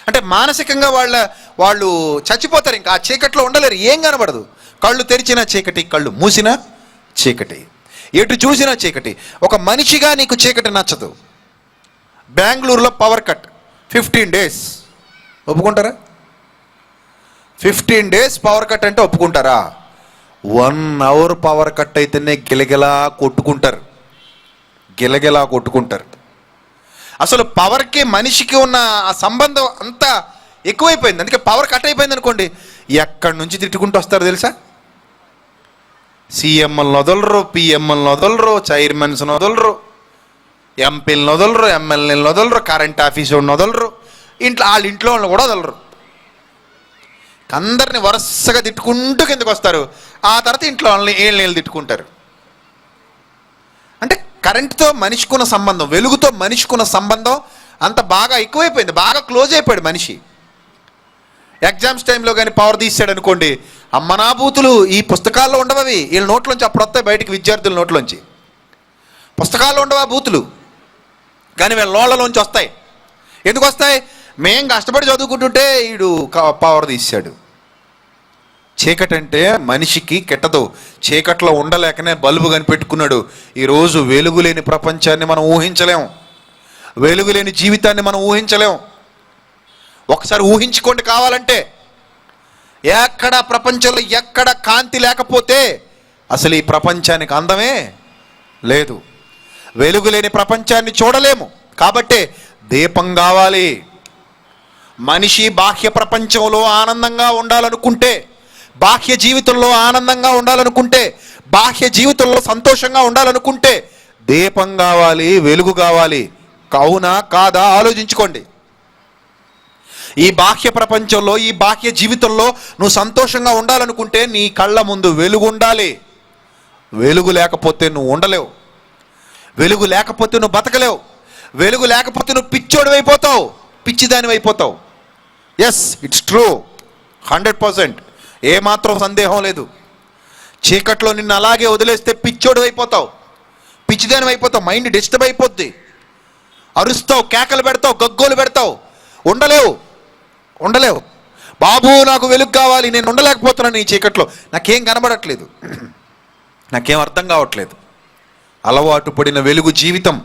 అంటే మానసికంగా వాళ్ళు చచ్చిపోతారు. ఇంకా ఆ చీకట్లో ఉండలేరు, ఏం కనబడదు. కళ్ళు తెరిచినా చీకటి, కళ్ళు మూసినా చీకటి, ఎటు చూసినా చీకటి. ఒక మనిషిగా నీకు చీకటి నచ్చదు. బెంగళూరులో పవర్ కట్ 15 days, ఒప్పుకుంటారా? 15 days పవర్ కట్ అంటే ఒప్పుకుంటారా? 1 hour పవర్ కట్ అయితేనే గిలగిలా కొట్టుకుంటారు. అసలు పవర్కి మనిషికి ఉన్న ఆ సంబంధం అంతా ఎక్కువైపోయింది. అందుకే పవర్ కట్ అయిపోయింది అనుకోండి, ఎక్కడి నుంచి తిట్టుకుంటూ వస్తారు తెలుసా? సీఎంఎల్ని వదలరు, పిఎంఎల్ని వదలరు, చైర్మన్స్ని వదలరు, ఎంపీలను వదలరు, ఎమ్మెల్యేలను వదలరు, కరెంట్ ఆఫీసర్ని వదలరు, వాళ్ళ ఇంట్లో వాళ్ళని కూడా వదలరు. అందరిని వరుసగా తిట్టుకుంటూ కిందకు వస్తారు. ఆ తర్వాత ఇంట్లో వాళ్ళని ఏళ్ళు తిట్టుకుంటారు. అంటే కరెంటుతో మనిషికున్న సంబంధం, వెలుగుతో మనిషికున్న సంబంధం అంత బాగా ఎక్కువైపోయింది, బాగా క్లోజ్ అయిపోయాడు మనిషి. ఎగ్జామ్స్ టైంలో కానీ పవర్ తీసాడు అనుకోండి, అమ్మనాభూతులు ఈ పుస్తకాల్లో ఉండవవి, వీళ్ళ నోట్లోంచి అప్పుడు వస్తాయి బయటికి, విద్యార్థుల నోట్లోంచి. పుస్తకాల్లో ఉండవా బూతులు, కానీ వీళ్ళ నోళ్ళలోంచి వస్తాయి. ఎందుకు వస్తాయి? మేం కష్టపడి చదువుకుంటుంటే వీడు పవర్ తీసాడు. చీకటి అంటే మనిషికి కెట్టదు. చీకట్లో ఉండలేకనే బల్బు కనిపెట్టుకున్నాడు. ఈరోజు వెలుగులేని ప్రపంచాన్ని మనం ఊహించలేం, వెలుగులేని జీవితాన్ని మనం ఊహించలేం. ఒకసారి ఊహించుకోండి కావాలంటే, ఎక్కడ ప్రపంచంలో ఎక్కడ కాంతి లేకపోతే అసలు ఈ ప్రపంచానికి అందమే లేదు. వెలుగులేని ప్రపంచాన్ని చూడలేము. కాబట్టే దీపం కావాలి. మనిషి బాహ్య ప్రపంచంలో ఆనందంగా ఉండాలనుకుంటే, బాహ్య జీవితంలో ఆనందంగా ఉండాలనుకుంటే, బాహ్య జీవితంలో సంతోషంగా ఉండాలనుకుంటే దీపం కావాలి, వెలుగు కావాలి. అవునా కాదా ఆలోచించుకోండి. ఈ బాహ్య ప్రపంచంలో, ఈ బాహ్య జీవితంలో నువ్వు సంతోషంగా ఉండాలనుకుంటే నీ కళ్ళ ముందు వెలుగు ఉండాలి. వెలుగు లేకపోతే నువ్వు ఉండలేవు, వెలుగు లేకపోతే నువ్వు బతకలేవు, వెలుగు లేకపోతే నువ్వు పిచ్చోడు అయిపోతావు, పిచ్చిదాని అయిపోతావు. ఎస్, ఇట్స్ ట్రూ, 100%, ఏమాత్రం సందేహం లేదు. చీకట్లో నిన్ను అలాగే వదిలేస్తే పిచ్చోడు అయిపోతావు, పిచ్చిదాని అయిపోతావు, మైండ్ డిస్టర్బ్ అయిపోద్ది, అరుస్తావు, కేకలు పెడతావు, గగ్గోలు పెడతావు, ఉండలేవు. బాబు నాకు వెలుగు కావాలి, నేను ఉండలేకపోతున్నాను ఈ చీకట్లో, నాకేం కనబడట్లేదు, నాకేం అర్థం కావట్లేదు. అలవాటు పడిన వెలుగు జీవితం,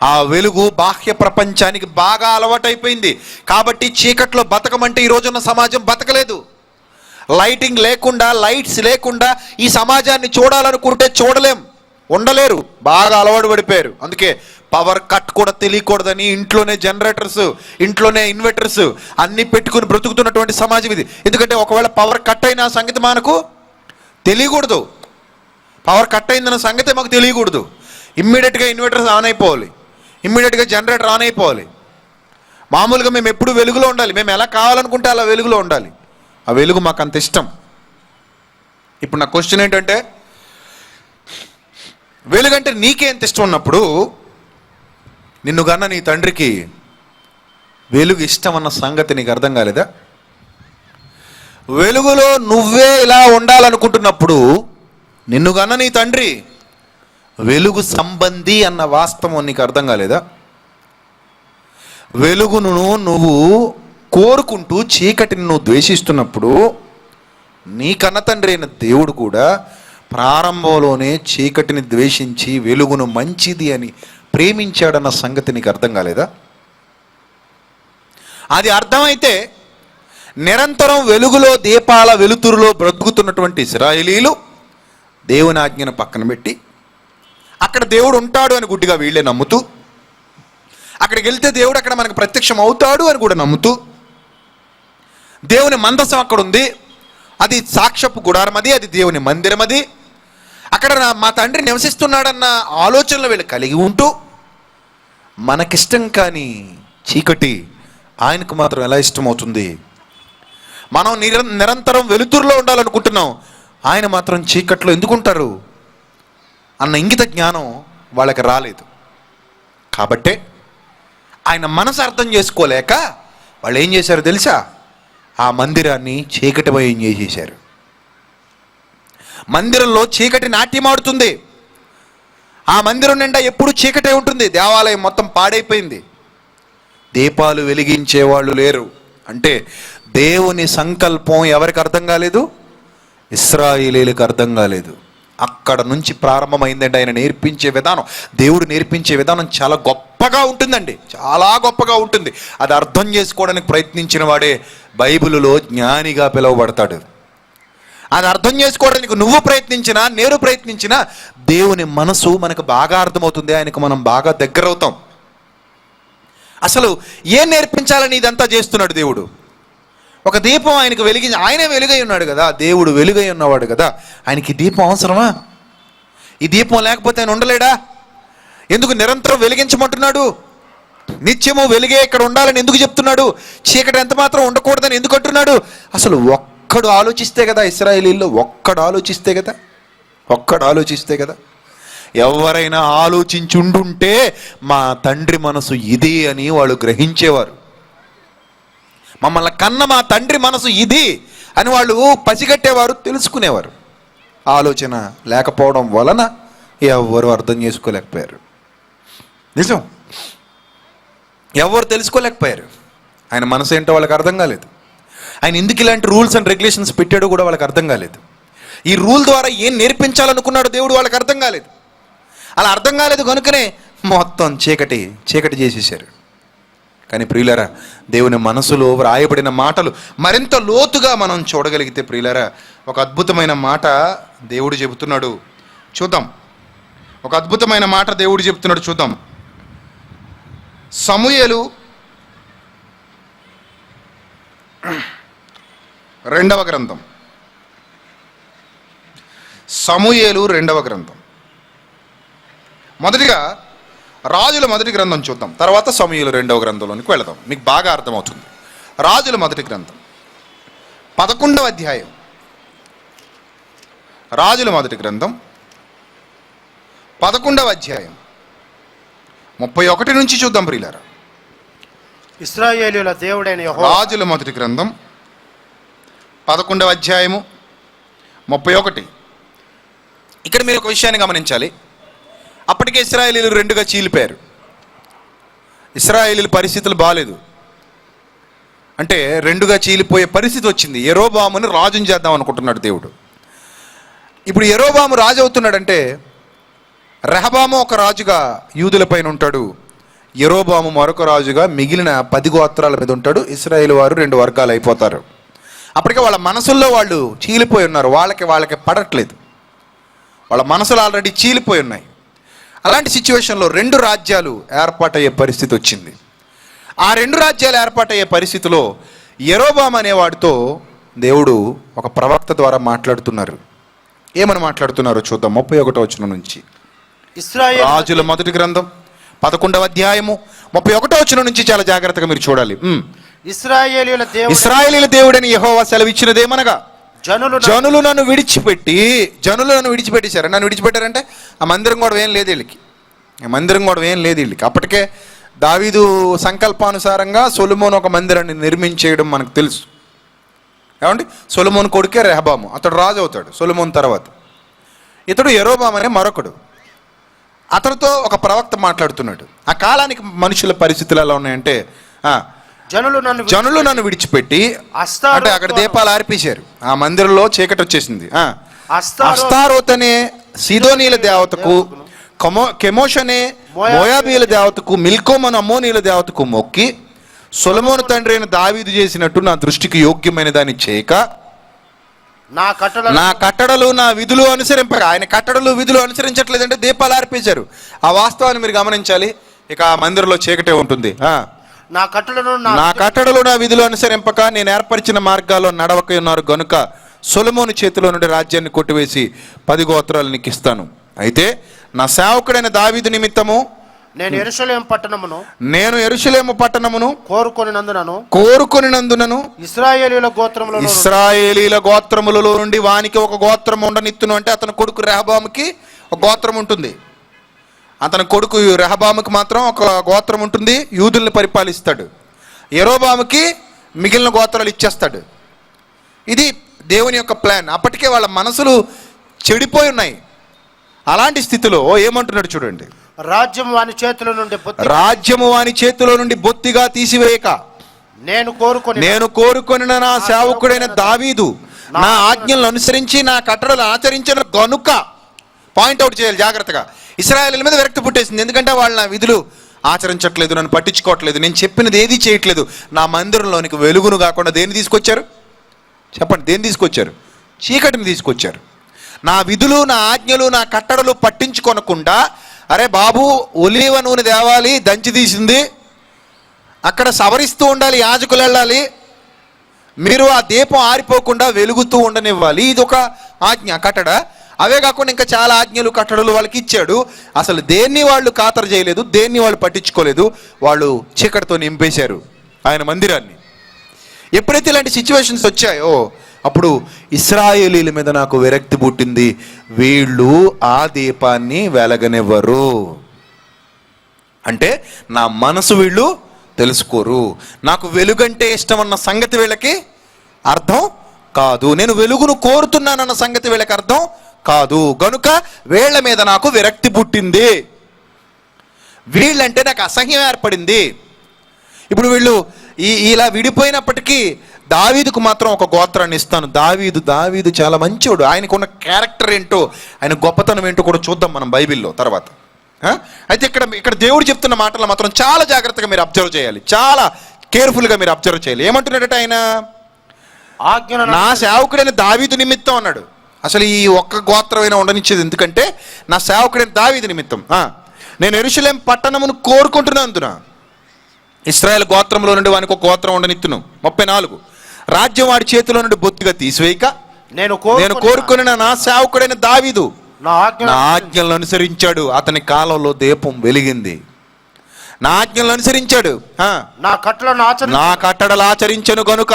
ఆ వెలుగు బాహ్య ప్రపంచానికి బాగా అలవాటైపోయింది. కాబట్టి చీకట్లో బతకమంటే ఈ రోజున్న సమాజం బతకలేదు. లైటింగ్ లేకుండా, లైట్స్ లేకుండా ఈ సమాజాన్ని చూడాలనుకుంటే చూడలేం, ఉండలేరు, బాగా అలవాటు పడిపోయారు. అందుకే పవర్ కట్ కూడా తెలియకూడదని ఇంట్లోనే జనరేటర్స్, ఇంట్లోనే ఇన్వర్టర్స్ అన్నీ పెట్టుకుని బ్రతుకుతున్నటువంటి సమాజం ఇది. ఎందుకంటే ఒకవేళ పవర్ కట్ అయిన సంగతి మనకు తెలియకూడదు, పవర్ కట్ అయిందన్న సంగతి మాకు తెలియకూడదు. ఇమ్మీడియట్గా ఇన్వర్టర్స్ ఆన్ అయిపోవాలి, ఇమ్మీడియట్గా జనరేటర్ ఆన్ అయిపోవాలి. మామూలుగా మేము ఎప్పుడు వెలుగులో ఉండాలి, మేము ఎలా కావాలనుకుంటే అలా వెలుగులో ఉండాలి. ఆ వెలుగు మాకు అంత ఇష్టం. ఇప్పుడు నా క్వశ్చన్ ఏంటంటే, వెలుగంటే నీకే ఎంత ఇష్టం ఉన్నప్పుడు నిన్ను కన్నా నీ తండ్రికి వెలుగు ఇష్టం అన్న సంగతి నీకు అర్థం కాలేదా? వెలుగులో నువ్వే ఇలా ఉండాలనుకుంటున్నప్పుడు నిన్ను కన్నా నీ తండ్రి వెలుగు సంబంధి అన్న వాస్తవం నీకు అర్థం కాలేదా? వెలుగును నువ్వు కోరుకుంటూ చీకటిని నువ్వు ద్వేషిస్తున్నప్పుడు నీ కన్న తండ్రి అయిన దేవుడు కూడా ప్రారంభంలోనే చీకటిని ద్వేషించి వెలుగును మంచిది అని ప్రేమించాడన్న సంగతి నీకు అర్థం కాలేదా? అది అర్థమైతే నిరంతరం వెలుగులో దీపాల వెలుతురులో బ్రతుకుతున్నటువంటి ఇశ్రాయేలీలు దేవుని ఆజ్ఞను పక్కన పెట్టి అక్కడ దేవుడు ఉంటాడు అని గుడ్డిగా వీళ్ళే నమ్ముతూ, అక్కడికి వెళ్తే దేవుడు అక్కడ మనకు ప్రత్యక్షం అవుతాడు అని కూడా నమ్ముతూ, దేవుని మందసం అక్కడ ఉంది, అది సాక్ష్యపు గుడారం, అది దేవుని మందిరం, అక్కడ మా తండ్రి నివసిస్తున్నాడన్న ఆలోచనలు వీళ్ళు కలిగి ఉంటూ మనకిష్టం కాని చీకటి ఆయనకు మాత్రం ఎలా ఇష్టమవుతుంది? మనం నిరంతరం వెలుతురులో ఉండాలనుకుంటున్నాం, ఆయన మాత్రం చీకట్లో ఎందుకుంటారు అన్న ఇంగిత జ్ఞానం వాళ్ళకి రాలేదు. కాబట్టే ఆయన మనసు అర్థం చేసుకోలేక వాళ్ళు ఏం చేశారు తెలుసా? ఆ మందిరాన్ని చీకటిమయం చేసేశారు. మందిరంలో చీకటి నాట్యమాడుతుంది. ఆ మందిరం నిండా ఎప్పుడు చీకటే ఉంటుంది. దేవాలయం మొత్తం పాడైపోయింది. దీపాలు వెలిగించే వాళ్ళు లేరు. అంటే దేవుని సంకల్పం ఎవరికి అర్థం కాలేదు? ఇశ్రాయేలీయులకు అర్థం కాలేదు. అక్కడ నుంచి ప్రారంభమైందండి ఆయన నేర్పించే విధానం. దేవుడు నేర్పించే విధానం చాలా గొప్పగా ఉంటుందండి, చాలా గొప్పగా ఉంటుంది. అది అర్థం చేసుకోవడానికి ప్రయత్నించిన వాడే బైబిలులో జ్ఞానిగా పిలువబడతాడు. అది అర్థం చేసుకోవడానికి నువ్వు ప్రయత్నించినా, నేను ప్రయత్నించినా దేవుని మనసు మనకు బాగా అర్థమవుతుంది. ఆయనకు మనం బాగా దగ్గర అవుతాం. అసలు ఏం నేర్పించాలని ఇదంతా చేస్తున్నాడు దేవుడు? ఒక దీపం ఆయనకు ఆయనే వెలుగై ఉన్నాడు కదా, దేవుడు వెలుగై ఉన్నవాడు కదా, ఆయనకి దీపం అవసరమా? ఈ దీపం లేకపోతే ఆయన ఉండలేడా? ఎందుకు నిరంతరం వెలిగించమంటున్నాడు? నిత్యము వెలుగే ఇక్కడ ఉండాలని ఎందుకు చెప్తున్నాడు? చీకటి ఎంత మాత్రం ఉండకూడదని ఎందుకు అంటున్నాడు? అసలు ఒక్కడు ఆలోచిస్తే కదా, ఇశ్రాయేలీల్లో ఒక్కడు ఆలోచిస్తే కదా. ఎవరైనా ఆలోచించుండుంటే మా తండ్రి మనసు ఇది అని వాళ్ళు గ్రహించేవారు. మమ్మల్ని కన్న మా తండ్రి మనసు ఇది అని వాళ్ళు పసిగట్టేవారు, తెలుసుకునేవారు. ఆలోచన లేకపోవడం వలన ఎవరు అర్థం చేసుకోలేకపోయారు. నిజం, ఎవరు తెలుసుకోలేకపోయారు. ఆయన మనసు ఏంటో వాళ్ళకి అర్థం కాలేదు. ఆయన ఎందుకు ఇలాంటి రూల్స్ అండ్ రెగ్యులేషన్స్ పెట్టాడో కూడా వాళ్ళకి అర్థం కాలేదు. ఈ రూల్ ద్వారా ఏం నేర్పించాలనుకున్నాడు దేవుడు వాళ్ళకి అర్థం కాలేదు. అలా అర్థం కాలేదు కనుకనే మొత్తం చీకటి చేసేసారు. కానీ ప్రియులారా, దేవుని మనసులో వ్రాయబడిన మాటలు మరింత లోతుగా మనం చూడగలిగితే ప్రియులారా, ఒక అద్భుతమైన మాట దేవుడు చెబుతున్నాడు. చూద్దాం, ఒక అద్భుతమైన మాట దేవుడు చెబుతున్నాడు. చూద్దాం. సమూయేలు 2వ గ్రంథం. సమూయేలు 2వ గ్రంథం. మొదటిగా రాజుల మొదటి గ్రంథం చూద్దాం, తర్వాత సమూయేలు 2వ గ్రంథంలోనికి వెళదాం. మీకు బాగా అర్థమవుతుంది. రాజుల మొదటి గ్రంథం 11వ అధ్యాయం. రాజుల మొదటి గ్రంథం 11వ అధ్యాయం 31 నుంచి చూద్దాం ప్రియులారా. ఇశ్రాయేలీయుల దేవుడైన యెహోవా. రాజుల మొదటి గ్రంథం 11వ అధ్యాయము 31. ఇక్కడ మీరు ఒక విషయాన్ని గమనించాలి. అప్పటికే ఇశ్రాయేలీయులు రెండుగా చీలిపోయారు. ఇశ్రాయేలీయుల పరిస్థితులు బాగాలేదు. అంటే రెండుగా చీలిపోయే పరిస్థితి వచ్చింది. యెరోబాముని రాజుని చేద్దాం అనుకుంటున్నాడు దేవుడు. ఇప్పుడు యెరోబాము రాజు అవుతున్నాడంటే రెహబాము ఒక రాజుగా యూదుల పైన ఉంటాడు, యెరోబాము మరొక రాజుగా మిగిలిన 10 గోత్రాల మీద ఉంటాడు. ఇశ్రాయేలు వారు 2 వర్గాలు అయిపోతారు. అప్పటికే వాళ్ళ మనసుల్లో వాళ్ళు చీలిపోయి ఉన్నారు. వాళ్ళకి పడట్లేదు. వాళ్ళ మనసులు ఆల్రెడీ చీలిపోయి ఉన్నాయి. అలాంటి సిచ్యువేషన్లో 2 రాజ్యాలు ఏర్పాటయ్యే పరిస్థితి వచ్చింది. ఆ 2 రాజ్యాలు ఏర్పాటయ్యే పరిస్థితిలో యెరోబాము అనేవాడితో దేవుడు ఒక ప్రవక్త ద్వారా మాట్లాడుతున్నారు. ఏమని మాట్లాడుతున్నారో చూద్దాం. 31వ వచనం నుంచి. రాజుల మొదటి గ్రంథం 11వ అధ్యాయము 31వ వచనం నుంచి చాలా జాగ్రత్తగా మీరు చూడాలి. ఇశ్రాయేలీయుల దేవుడని యెహోవా సెలవిచ్చినదేమనగా, జనులు నన్ను విడిచిపెట్టేశారు. నన్ను విడిచిపెట్టారంటే ఆ మందిరం కూడా ఏం లేదు వీళ్ళకి. అప్పటికే దావీదు సంకల్పానుసారంగా సొలొమోను ఒక మందిరాన్ని నిర్మించేయడం మనకు తెలుసు. ఏమండి, సొలొమోను కొడుకే రెహబాము, అతడు రాజు అవుతాడు సొలొమోను తర్వాత. ఇతడు యెరోబాము అనే మరొకడు. అతడితో ఒక ప్రవక్త మాట్లాడుతున్నాడు. ఆ కాలానికి మనుషుల పరిస్థితులు ఎలా ఉన్నాయంటే, జనులు నన్ను విడిచిపెట్టి అంటే అక్కడ దీపాలు ఆర్పేశారు. ఆ మందిరంలో చీకటి వచ్చేసింది. అస్తారోత్ అనే సీదోనీల దేవతకు, కెమోష్ అనే మోయాబీల దేవతకు, మిల్కోమ్ అనే అమ్మోనీల దేవతకు మొక్కి సొలొమోను తండ్రి అయిన దావీదు చేసినట్టు నా దృష్టికి యోగ్యమైన దాన్ని చేయక నా కట్టడలు నా విధులు అనుసరింపక. ఆయన కట్టడలు విధులు అనుసరించట్లేదంటే దీపాలు ఆర్పేశారు. ఆ వాస్తవాన్ని మీరు గమనించాలి. ఇక ఆ మందిరంలో చీకటే ఉంటుంది. నా కట్టడలు నా విధులు అనుసరింపక నేను ఏర్పరిచిన మార్గాల్లో నడవక ఉన్నారు గనుక సొలొమోను చేతిలో నుండి రాజ్యాన్ని కొట్టివేసి 10 గోత్రాలు నీకు ఇస్తాను. అయితే నా సేవకుడైన దావీదు నిమిత్తము నేను యెరూషలేము పట్టణమును కోరుకొనినందునను ఇశ్రాయేలీల గోత్రములలో నుండి వానికి ఒక గోత్రం ఉండనిత్తును. అంటే అతని కొడుకు రెహబాముకి ఒక గోత్రం ఉంటుంది. అతని కొడుకు రెహబాముకి మాత్రం ఒక గోత్రం ఉంటుంది, యూదుల్ని పరిపాలిస్తాడు. యెరోబాముకి మిగిలిన గోత్రాలు ఇచ్చేస్తాడు. ఇది దేవుని యొక్క ప్లాన్. అప్పటికే వాళ్ళ మనసులు చెడిపోయి ఉన్నాయి. అలాంటి స్థితిలో ఏమంటున్నాడు చూడండి, రాజ్యము వాని చేతిలో నుండి బొత్తిగా తీసివేయక నేను కోరుకొని నా సేవకుడైన దావీదు నా ఆజ్ఞలను అనుసరించి నా కట్టడలు ఆచరించిన గనుక. పాయింట్అవుట్ చేయాలి జాగ్రత్తగా. ఇశ్రాయేలీయుల మీద విరక్తి పుట్టేసింది. ఎందుకంటే వాళ్ళు నా విధులు ఆచరించట్లేదు, నన్ను పట్టించుకోవట్లేదు, నేను చెప్పినది ఏది చేయట్లేదు. నా మందిరంలోనికి వెలుగును కాకుండా దేన్ని తీసుకొచ్చారు చెప్పండి? దేన్ని తీసుకొచ్చారు? చీకటిని తీసుకొచ్చారు. నా విధులు, నా ఆజ్ఞలు, నా కట్టడలు పట్టించుకొనకుండా, అరే బాబు ఒలీవ నూనె తేవాలి, దంచి తీసింది, అక్కడ సవరిస్తూ ఉండాలి, యాజకులు వెళ్ళాలి, మీరు ఆ దీపం ఆరిపోకుండా వెలుగుతూ ఉండనివ్వాలి, ఇది ఒక ఆజ్ఞ కట్టడ. అవే కాకుండా ఇంకా చాలా ఆజ్ఞలు కట్టడలు వాళ్ళకి ఇచ్చాడు. అసలు దేన్ని వాళ్ళు ఖాతరు చేయలేదు, దేన్ని వాళ్ళు పట్టించుకోలేదు. వాళ్ళు చీకటితో నింపేశారు ఆయన మందిరాన్ని. ఎప్పుడైతే ఇలాంటి సిచ్యువేషన్స్ వచ్చాయో అప్పుడు ఇశ్రాయేలీల మీద నాకు విరక్తి పుట్టింది. వీళ్ళు ఆ దీపాన్ని వెలగనివ్వరు. అంటే నా మనసు వీళ్ళు తెలుసుకోరు. నాకు వెలుగంటే ఇష్టం అన్న సంగతి వీళ్ళకి అర్థం కాదు. నేను వెలుగును కోరుతున్నానన్న సంగతి వీళ్ళకి అర్థం కాదు. గనుక వీళ్ళ మీద నాకు విరక్తి పుట్టింది. వీళ్ళంటే నాకు అసహ్యం ఏర్పడింది. ఇప్పుడు వీళ్ళు ఇలా విడిపోయినప్పటికీ దావీదుకు మాత్రం ఒక గోత్రాన్ని ఇస్తాను. దావీదు చాలా మంచివాడు. ఆయనకు ఉన్న క్యారెక్టర్ ఏంటో, ఆయన గొప్పతనం ఏంటో కూడా చూద్దాం మనం బైబిల్లో తర్వాత. అయితే ఇక్కడ దేవుడు చెప్తున్న మాటలు మాత్రం చాలా జాగ్రత్తగా మీరు అబ్జర్వ్ చేయాలి, చాలా కేర్ఫుల్గా మీరు అబ్జర్వ్ చేయాలి. ఏమంటున్నాడట ఆయన? నా సేవకుడైన దావీదు నిమిత్తం అన్నాడు. అసలు ఈ ఒక్క గోత్రమైనా ఉండనిచ్చేది ఎందుకంటే నా సేవకుడైన దావీదు నిమిత్తం. నేను యెరూషలేము పట్టణమును కోరుకుంటున్నందున ఇశ్రాయేలు గోత్రంలో నుండి వానికి ఒక గోత్రం ఉండనిత్తును. 34 రాజ్యం వాడి చేతిలో నుండి బొత్తిగా తీసివేయక నేను కోరుకుని నా సేవకుడైన దావీదు నా ఆజ్ఞలను అనుసరించాడు. అతని కాలంలో దీపం వెలిగింది. నా ఆజ్ఞలను అనుసరించాడు, నా కట్టడలు ఆచరించను గనుక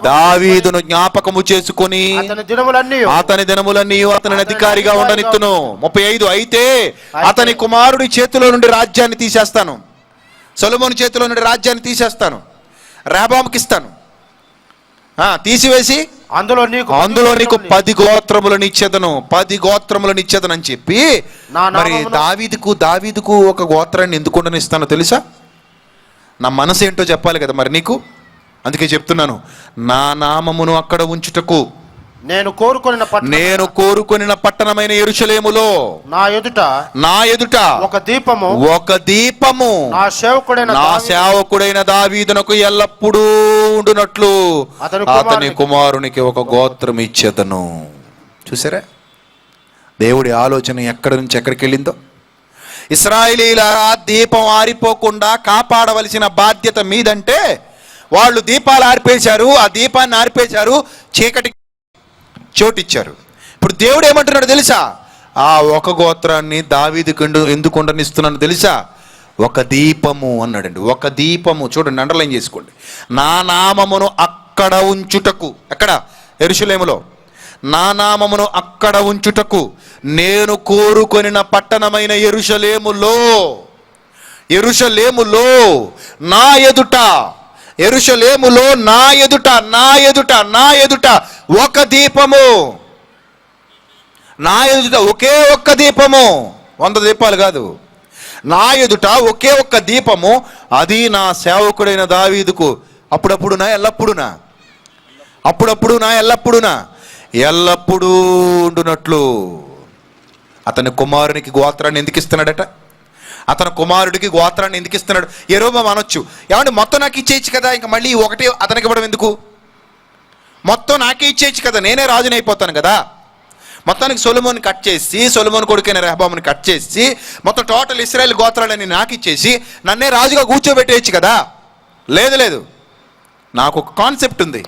దావీదును జ్ఞాపకము చేసుకొని అతని దినములన్నీ అతని అధికారిగా ఉండనిత్తును. 35 అయితే అతని కుమారుడి చేతిలో నుండి రాజ్యాన్ని తీసేస్తాను, సొలొమోను చేతిలో నుండి రాజ్యాన్ని తీసేస్తాను, రెహబాముకి ఇస్తాను, తీసివేసి అందులో నీకు 10 గోత్రములను ఇచ్చేదను, 10 గోత్రములను ఇచ్చేదను అని చెప్పి, మరి దావీదుకు ఒక గోత్రాన్ని ఎందుకు ఉండనిస్తానో తెలుసా? నా మనసు ఏంటో చెప్పాలి కదా మరి నీకు. అందుకే చెప్తున్నాను, నా నామమును అక్కడ ఉంచుటకు నేను కోరుకొనిన పట్టణమైన యెరూషలేములో నా ఎదుట ఒక దీపము నా సేవకుడైన దావీదునకు ఎల్లప్పుడూ ఉండునట్లు అతని కుమారునికి ఒక గోత్రం ఇచ్చేదను. చూసారా దేవుడి ఆలోచన ఎక్కడి నుంచి ఎక్కడికి వెళ్ళిందో? ఇశ్రాయేలీయుల దీపం ఆరిపోకుండా కాపాడవలసిన బాధ్యత మీదంటే వాళ్ళు దీపాలు ఆర్పేశారు, ఆ దీపాన్ని ఆర్పేశారు, చీకటి చోటిచ్చారు. ఇప్పుడు దేవుడు ఏమంటున్నాడు తెలుసా? ఆ ఒక గోత్రాన్ని దావీదుకు ఎందుకు ఉండనిస్తున్నాను తెలుసా? ఒక దీపము అన్నాడండి. ఒక దీపము. చూడండి, అండర్లైన్ చేసుకోండి. నా నామమును అక్కడ ఉంచుటకు. ఎక్కడ? యెరూషలేములో. నా నామమును అక్కడ ఉంచుటకు నేను కోరుకొనిన పట్టణమైన యెరూషలేములో నా ఎదుట, యెరూషలేములో నా ఎదుట ఒక దీపము. నా ఎదుట ఒకే ఒక్క దీపము, 100 దీపాలు కాదు. నా ఎదుట ఒకే ఒక్క దీపము, అది నా సేవకుడైన దావీదుకు అప్పుడప్పుడునా ఎల్లప్పుడూ ఉండునట్లు. అతని కుమారునికి గోత్రాన్ని ఎందుకు ఇస్తున్నాడట? అతని కుమారుడికి గోత్రాన్ని ఎందుకు ఇస్తున్నాడు? యెరోబాము అనొచ్చు, ఏమంటే మొత్తం నాకు ఇచ్చేయచ్చు కదా, ఇంకా మళ్ళీ ఒకటి అతనికి ఇవ్వడం ఎందుకు? మొత్తం నాకే ఇచ్చేయచ్చు కదా, నేనే రాజుని అయిపోతాను కదా. మొత్తానికి సొలొమోన్ కట్ చేసి, సొలొమోన్ కొడుకైన రెహబాముని కట్ చేసి, మొత్తం టోటల్ ఇశ్రాయేల్ గోత్రాలని నాకు ఇచ్చేసి నన్నే రాజుగా కూర్చోబెట్టేయచ్చు కదా. లేదు, నాకు ఒక కాన్సెప్ట్ ఉంది.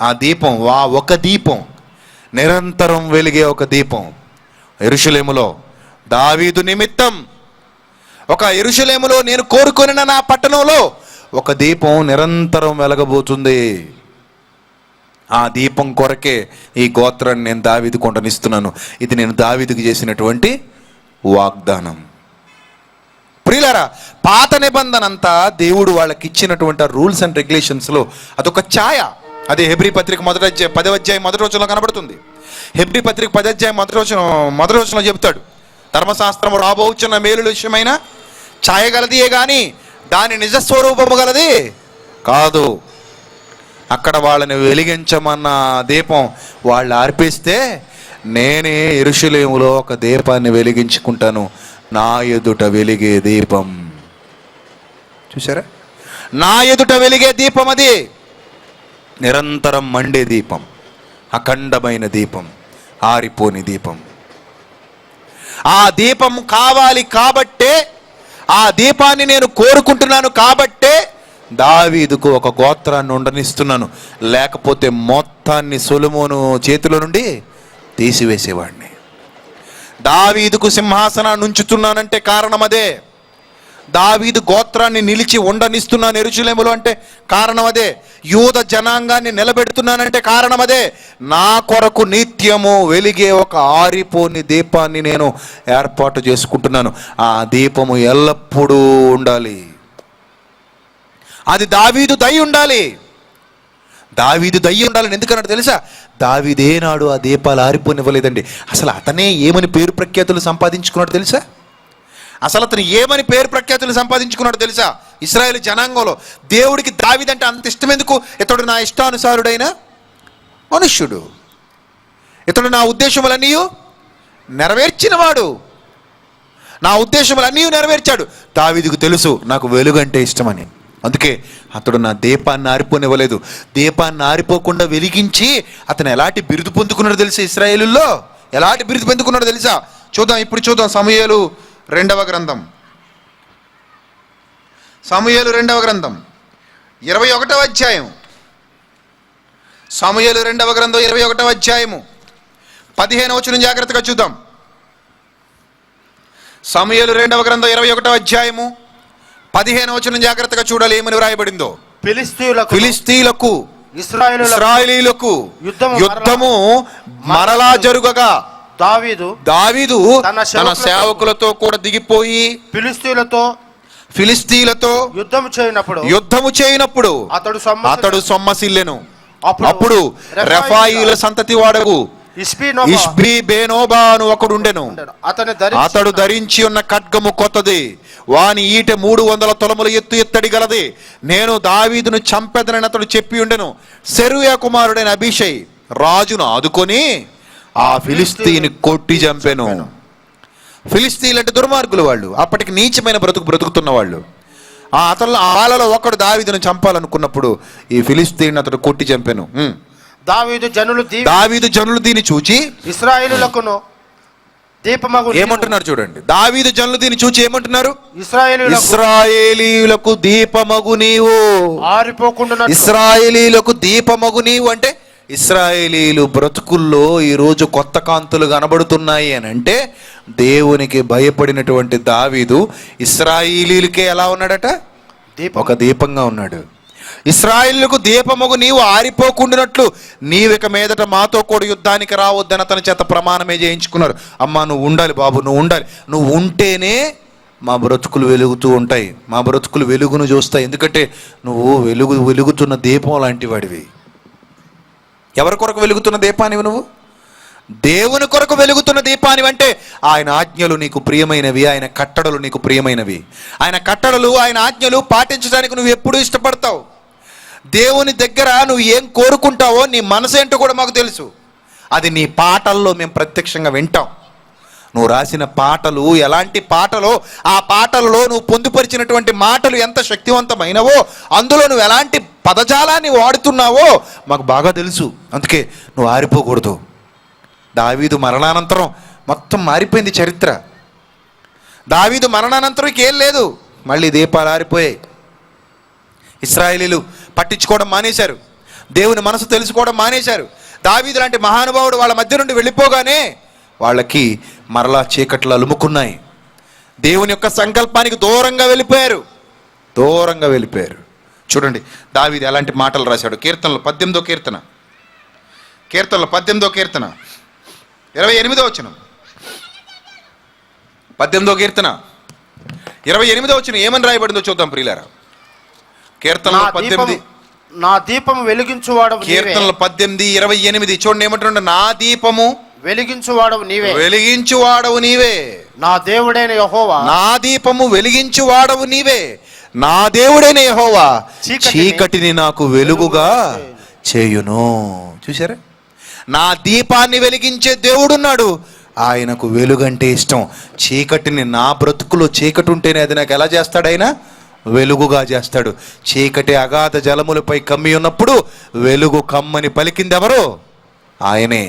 ఆ దీపం, ఒక దీపం, నిరంతరం వెలిగే ఒక దీపం యెరూషలేములో దావీదు నిమిత్తం ఒక యెరూషలేములో నేను కోరుకొనిన నా పట్టణంలో ఒక దీపం నిరంతరం వెలగబోతుంది. ఆ దీపం కొరకే ఈ గోత్రాన్ని నేను దావీదు కొండనిస్తున్నాను. ఇది నేను దావీదుకు చేసినటువంటి వాగ్దానం. ప్రియులారా, పాత నిబంధన అంతా దేవుడు వాళ్ళకి ఇచ్చినటువంటి రూల్స్ అండ్ రెగ్యులేషన్స్లో అదొక ఛాయ. అదే హెబ్రీ పత్రిక 10వ అధ్యాయం 1వ వచనంలో కనబడుతుంది. హెబ్రీ పత్రిక 10వ అధ్యాయం 1వ వచనంలో చెబుతాడు, ధర్మశాస్త్రము రాబోచున్న మేలుల విషయమైన ఛాయగలదియే గాని దాని నిజస్వరూపము గలది కాదు. అక్కడ వాళ్ళని వెలిగించమన్న దీపం వాళ్ళు ఆర్పేస్తే నేనే యెరూషలేములో ఒక దీపాన్ని వెలిగించుకుంటాను, నా ఎదుట వెలిగే దీపం. చూసారా, నా ఎదుట వెలిగే దీపం, అది నిరంతరం మండే దీపం, అఖండమైన దీపం, ఆరిపోని దీపం. ఆ దీపం కావాలి కాబట్టే, ఆ దీపాన్ని నేను కోరుకుంటున్నాను కాబట్టే దావీదుకు ఒక గోత్రాన్ని ఉండనిస్తున్నాను. లేకపోతే మొత్తాన్ని సొలొమోను చేతిలో నుండి తీసివేసేవాడిని. దావీదుకు సింహాసనాన్ని ఉంచుతున్నానంటే కారణం అదే. దావీదు గోత్రాన్ని నిలిచి ఉండనిస్తున్నాను యెరూషలేములో అంటే కారణం అదే. యూద జనాంగాన్ని నిలబెడుతున్నానంటే కారణం అదే. నా కొరకు నిత్యము వెలిగే ఒక ఆరిపోని దీపాన్ని నేను ఏర్పాటు చేసుకుంటున్నాను. ఆ దీపము ఎల్లప్పుడూ ఉండాలి. అది దావీదు దయ ఉండాలి. దావీదు దయ ఉండాలని ఎందుకన్నాడు తెలుసా? దావీదేనాడు ఆ దీపాలు ఆరిపోనివ్వలేదండి. అసలు అతనే ఏమని పేరు ప్రఖ్యాతులు సంపాదించుకున్నాడు తెలుసా? అసలు అతను ఏమని పేరు ప్రఖ్యాతులు సంపాదించుకున్నాడు తెలుసా? ఇశ్రాయేలు జనాంగంలో దేవుడికి దావీదంటే అంత ఇష్టం ఎందుకు? ఇతడు నా ఇష్టానుసారుడైన మనుష్యుడు, ఇతడు నా ఉద్దేశములన్నీ నెరవేర్చినవాడు, నా ఉద్దేశములన్నీ నెరవేర్చాడు. దావీదుకు తెలుసు నాకు వెలుగు అంటే ఇష్టమని. అందుకే అతడు నా దీపాన్ని ఆరిపోనివ్వలేదు. దీపాన్ని ఆరిపోకుండా వెలిగించి అతను ఎలాంటి బిరుదు పొందుకున్నాడో తెలుసా? ఇశ్రాయేలులో ఎలాంటి బిరుదు పొందుకున్నాడో తెలుసా? ఇప్పుడు చూద్దాం. సమూయేలు 2వ గ్రంథం, సమూయేలు 2వ గ్రంథం 21వ అధ్యాయం, సమూయేలు 2వ గ్రంథం 21వ అధ్యాయము 15వ వచనం జాగ్రత్తగా చూద్దాం. సమూయేలు 2వ గ్రంథం 21వ అధ్యాయము 15వ వచనం జాగ్రత్తగా చూడాలి. ఏమని వ్రాయబడిందో? ఫిలిస్తీయులకు ఇశ్రాయేలీయులకు యుద్ధము మరలా జరుగగా దావీదు తన సేవకులతో కూడా దిగిపోయి ఫిలిస్తీయులతో యుద్ధము చేయనప్పుడు అతడు సొమ్మసిల్లెను. అప్పుడు రెఫాయీల సంతతి వాడగు ఇష్బీబేనోబా అను ఒకడు ఉండెను. అతడు ధరించి ఉన్న ఖడ్గము కొత్తది, వాని ఈట 300 తొలముల ఎత్తు ఎత్తడి గలది. నేను దావీదును చంపెదనని అతడు చెప్పి ఉండెను. సెరూయా కుమారుడైన అబీషై రాజును ఆదుకొని ఆ ఫిలిస్తీని కొట్టి చంపెను. ఫిలిస్తీన్లు అంటే దుర్మార్గులు, వాళ్ళు అప్పటికి నీచమైన బ్రతుకుతున్న వాళ్ళు. వాళ్ళలో ఒకడు దావీదును చంపాలనుకున్నప్పుడు ఈ ఫిలిస్తీన్ అతడు కొట్టి చంపెను. దావీదు జనులు దీన్ని చూచి ఇశ్రాయేలులకును దీపమగు ఏమంటున్నారు చూడండి. దావీదు జనులు దీన్ని చూచి ఏమంటున్నారు? ఇశ్రాయేలీయులకు దీపమగు నీవు ఆరిపోకుండా. ఇశ్రాయేలీయులకు దీపమగు నీవు అంటే ఇశ్రాయేలీయులు బ్రతుకుల్లో ఈరోజు కొత్త కాంతులు కనబడుతున్నాయి అని అంటే దేవునికి భయపడినటువంటి దావీదు ఇశ్రాయేలీయులకే ఎలా ఉన్నాడట? ఒక దీపంగా ఉన్నాడు. ఇశ్రాయేలుకు దీపమగు నీవు ఆరిపోకుండానట్లు నీవిక మీదట మాతో కూడా యుద్ధానికి రావద్దని అతని చేత ప్రమాణమే చేయించుకున్నారు. అమ్మా నువ్వు ఉండాలి బాబు, నువ్వు ఉండాలి, నువ్వు ఉంటేనే మా బ్రతుకులు వెలుగుతూ ఉంటాయి, మా బ్రతుకులు వెలుగును చూస్తాయి. ఎందుకంటే నువ్వు వెలుగుతున్న దీపం లాంటి వాడివి. ఎవరి కొరకు వెలుగుతున్న దీపానివి? నువ్వు దేవుని కొరకు వెలుగుతున్న దీపానివి. అంటే ఆయన ఆజ్ఞలు నీకు ప్రియమైనవి, ఆయన కట్టడలు నీకు ప్రియమైనవి. ఆయన కట్టడలు, ఆయన ఆజ్ఞలు పాటించడానికి నువ్వు ఎప్పుడూ ఇష్టపడతావు. దేవుని దగ్గర నువ్వు ఏం కోరుకుంటావో నీ మనసు ఏంటో కూడా మాకు తెలుసు. అది నీ పాటల్లో మేము ప్రత్యక్షంగా వింటాం. నువ్వు రాసిన పాటలు ఎలాంటి పాటలో, ఆ పాటలలో నువ్వు పొందుపరిచినటువంటి మాటలు ఎంత శక్తివంతమైనవో, అందులో నువ్వు ఎలాంటి పదజాలాన్ని వాడుతున్నావో మాకు బాగా తెలుసు. అందుకే నువ్వు ఆరిపోకూడదు. దావీదు మరణానంతరం మొత్తం మారిపోయింది చరిత్ర. దావీదు మరణానంతరం ఇంకేం లేదు, మళ్ళీ దీపాలు ఆరిపోయాయి. ఇశ్రాయేలీలు పట్టించుకోవడం మానేశారు, దేవుని మనసు తెలుసుకోవడం మానేశారు. దావీదు లాంటి మహానుభావుడు వాళ్ళ మధ్య నుండి వెళ్ళిపోగానే వాళ్ళకి మరలా చీకట్లు అలుముకున్నాయి. దేవుని యొక్క సంకల్పానికి దూరంగా వెళ్ళిపోయారు. చూడండి దావీదు ఎలాంటి మాటలు రాశాడు. కీర్తనలు 18వ కీర్తన 28వ వచనం. 18వ కీర్తన 28వ వచనం ఏమని రాయబడిందో చూద్దాం ప్రియులారా. కీర్తనలు 18, నా దీపం వెలిగించువాడవు నీవే. కీర్తనలు 18:28 చూడండి ఏమంటున్నాడు. నా దీపము వెలిగించువాడవు నీవే, నా దేవుడైన యెహోవా. నా దీపము వెలిగించువాడవు నీవే, నా దేవుడైన యెహోవా చీకటిని నాకు వెలుగుగా చేయును. చూసారా, నా దీపాన్ని వెలిగించే దేవుడున్నాడు, ఆయనకు వెలుగంటే ఇష్టం. చీకటిని, నా బ్రతుకులో చీకటి ఉంటేనే అది నాకు ఎలా చేస్తాడు? ఆయన వెలుగుగా చేస్తాడు. చీకటి అగాధ జలములపై కమ్మి ఉన్నప్పుడు వెలుగు కమ్మని పలికింది ఎవరు? ఆయనే.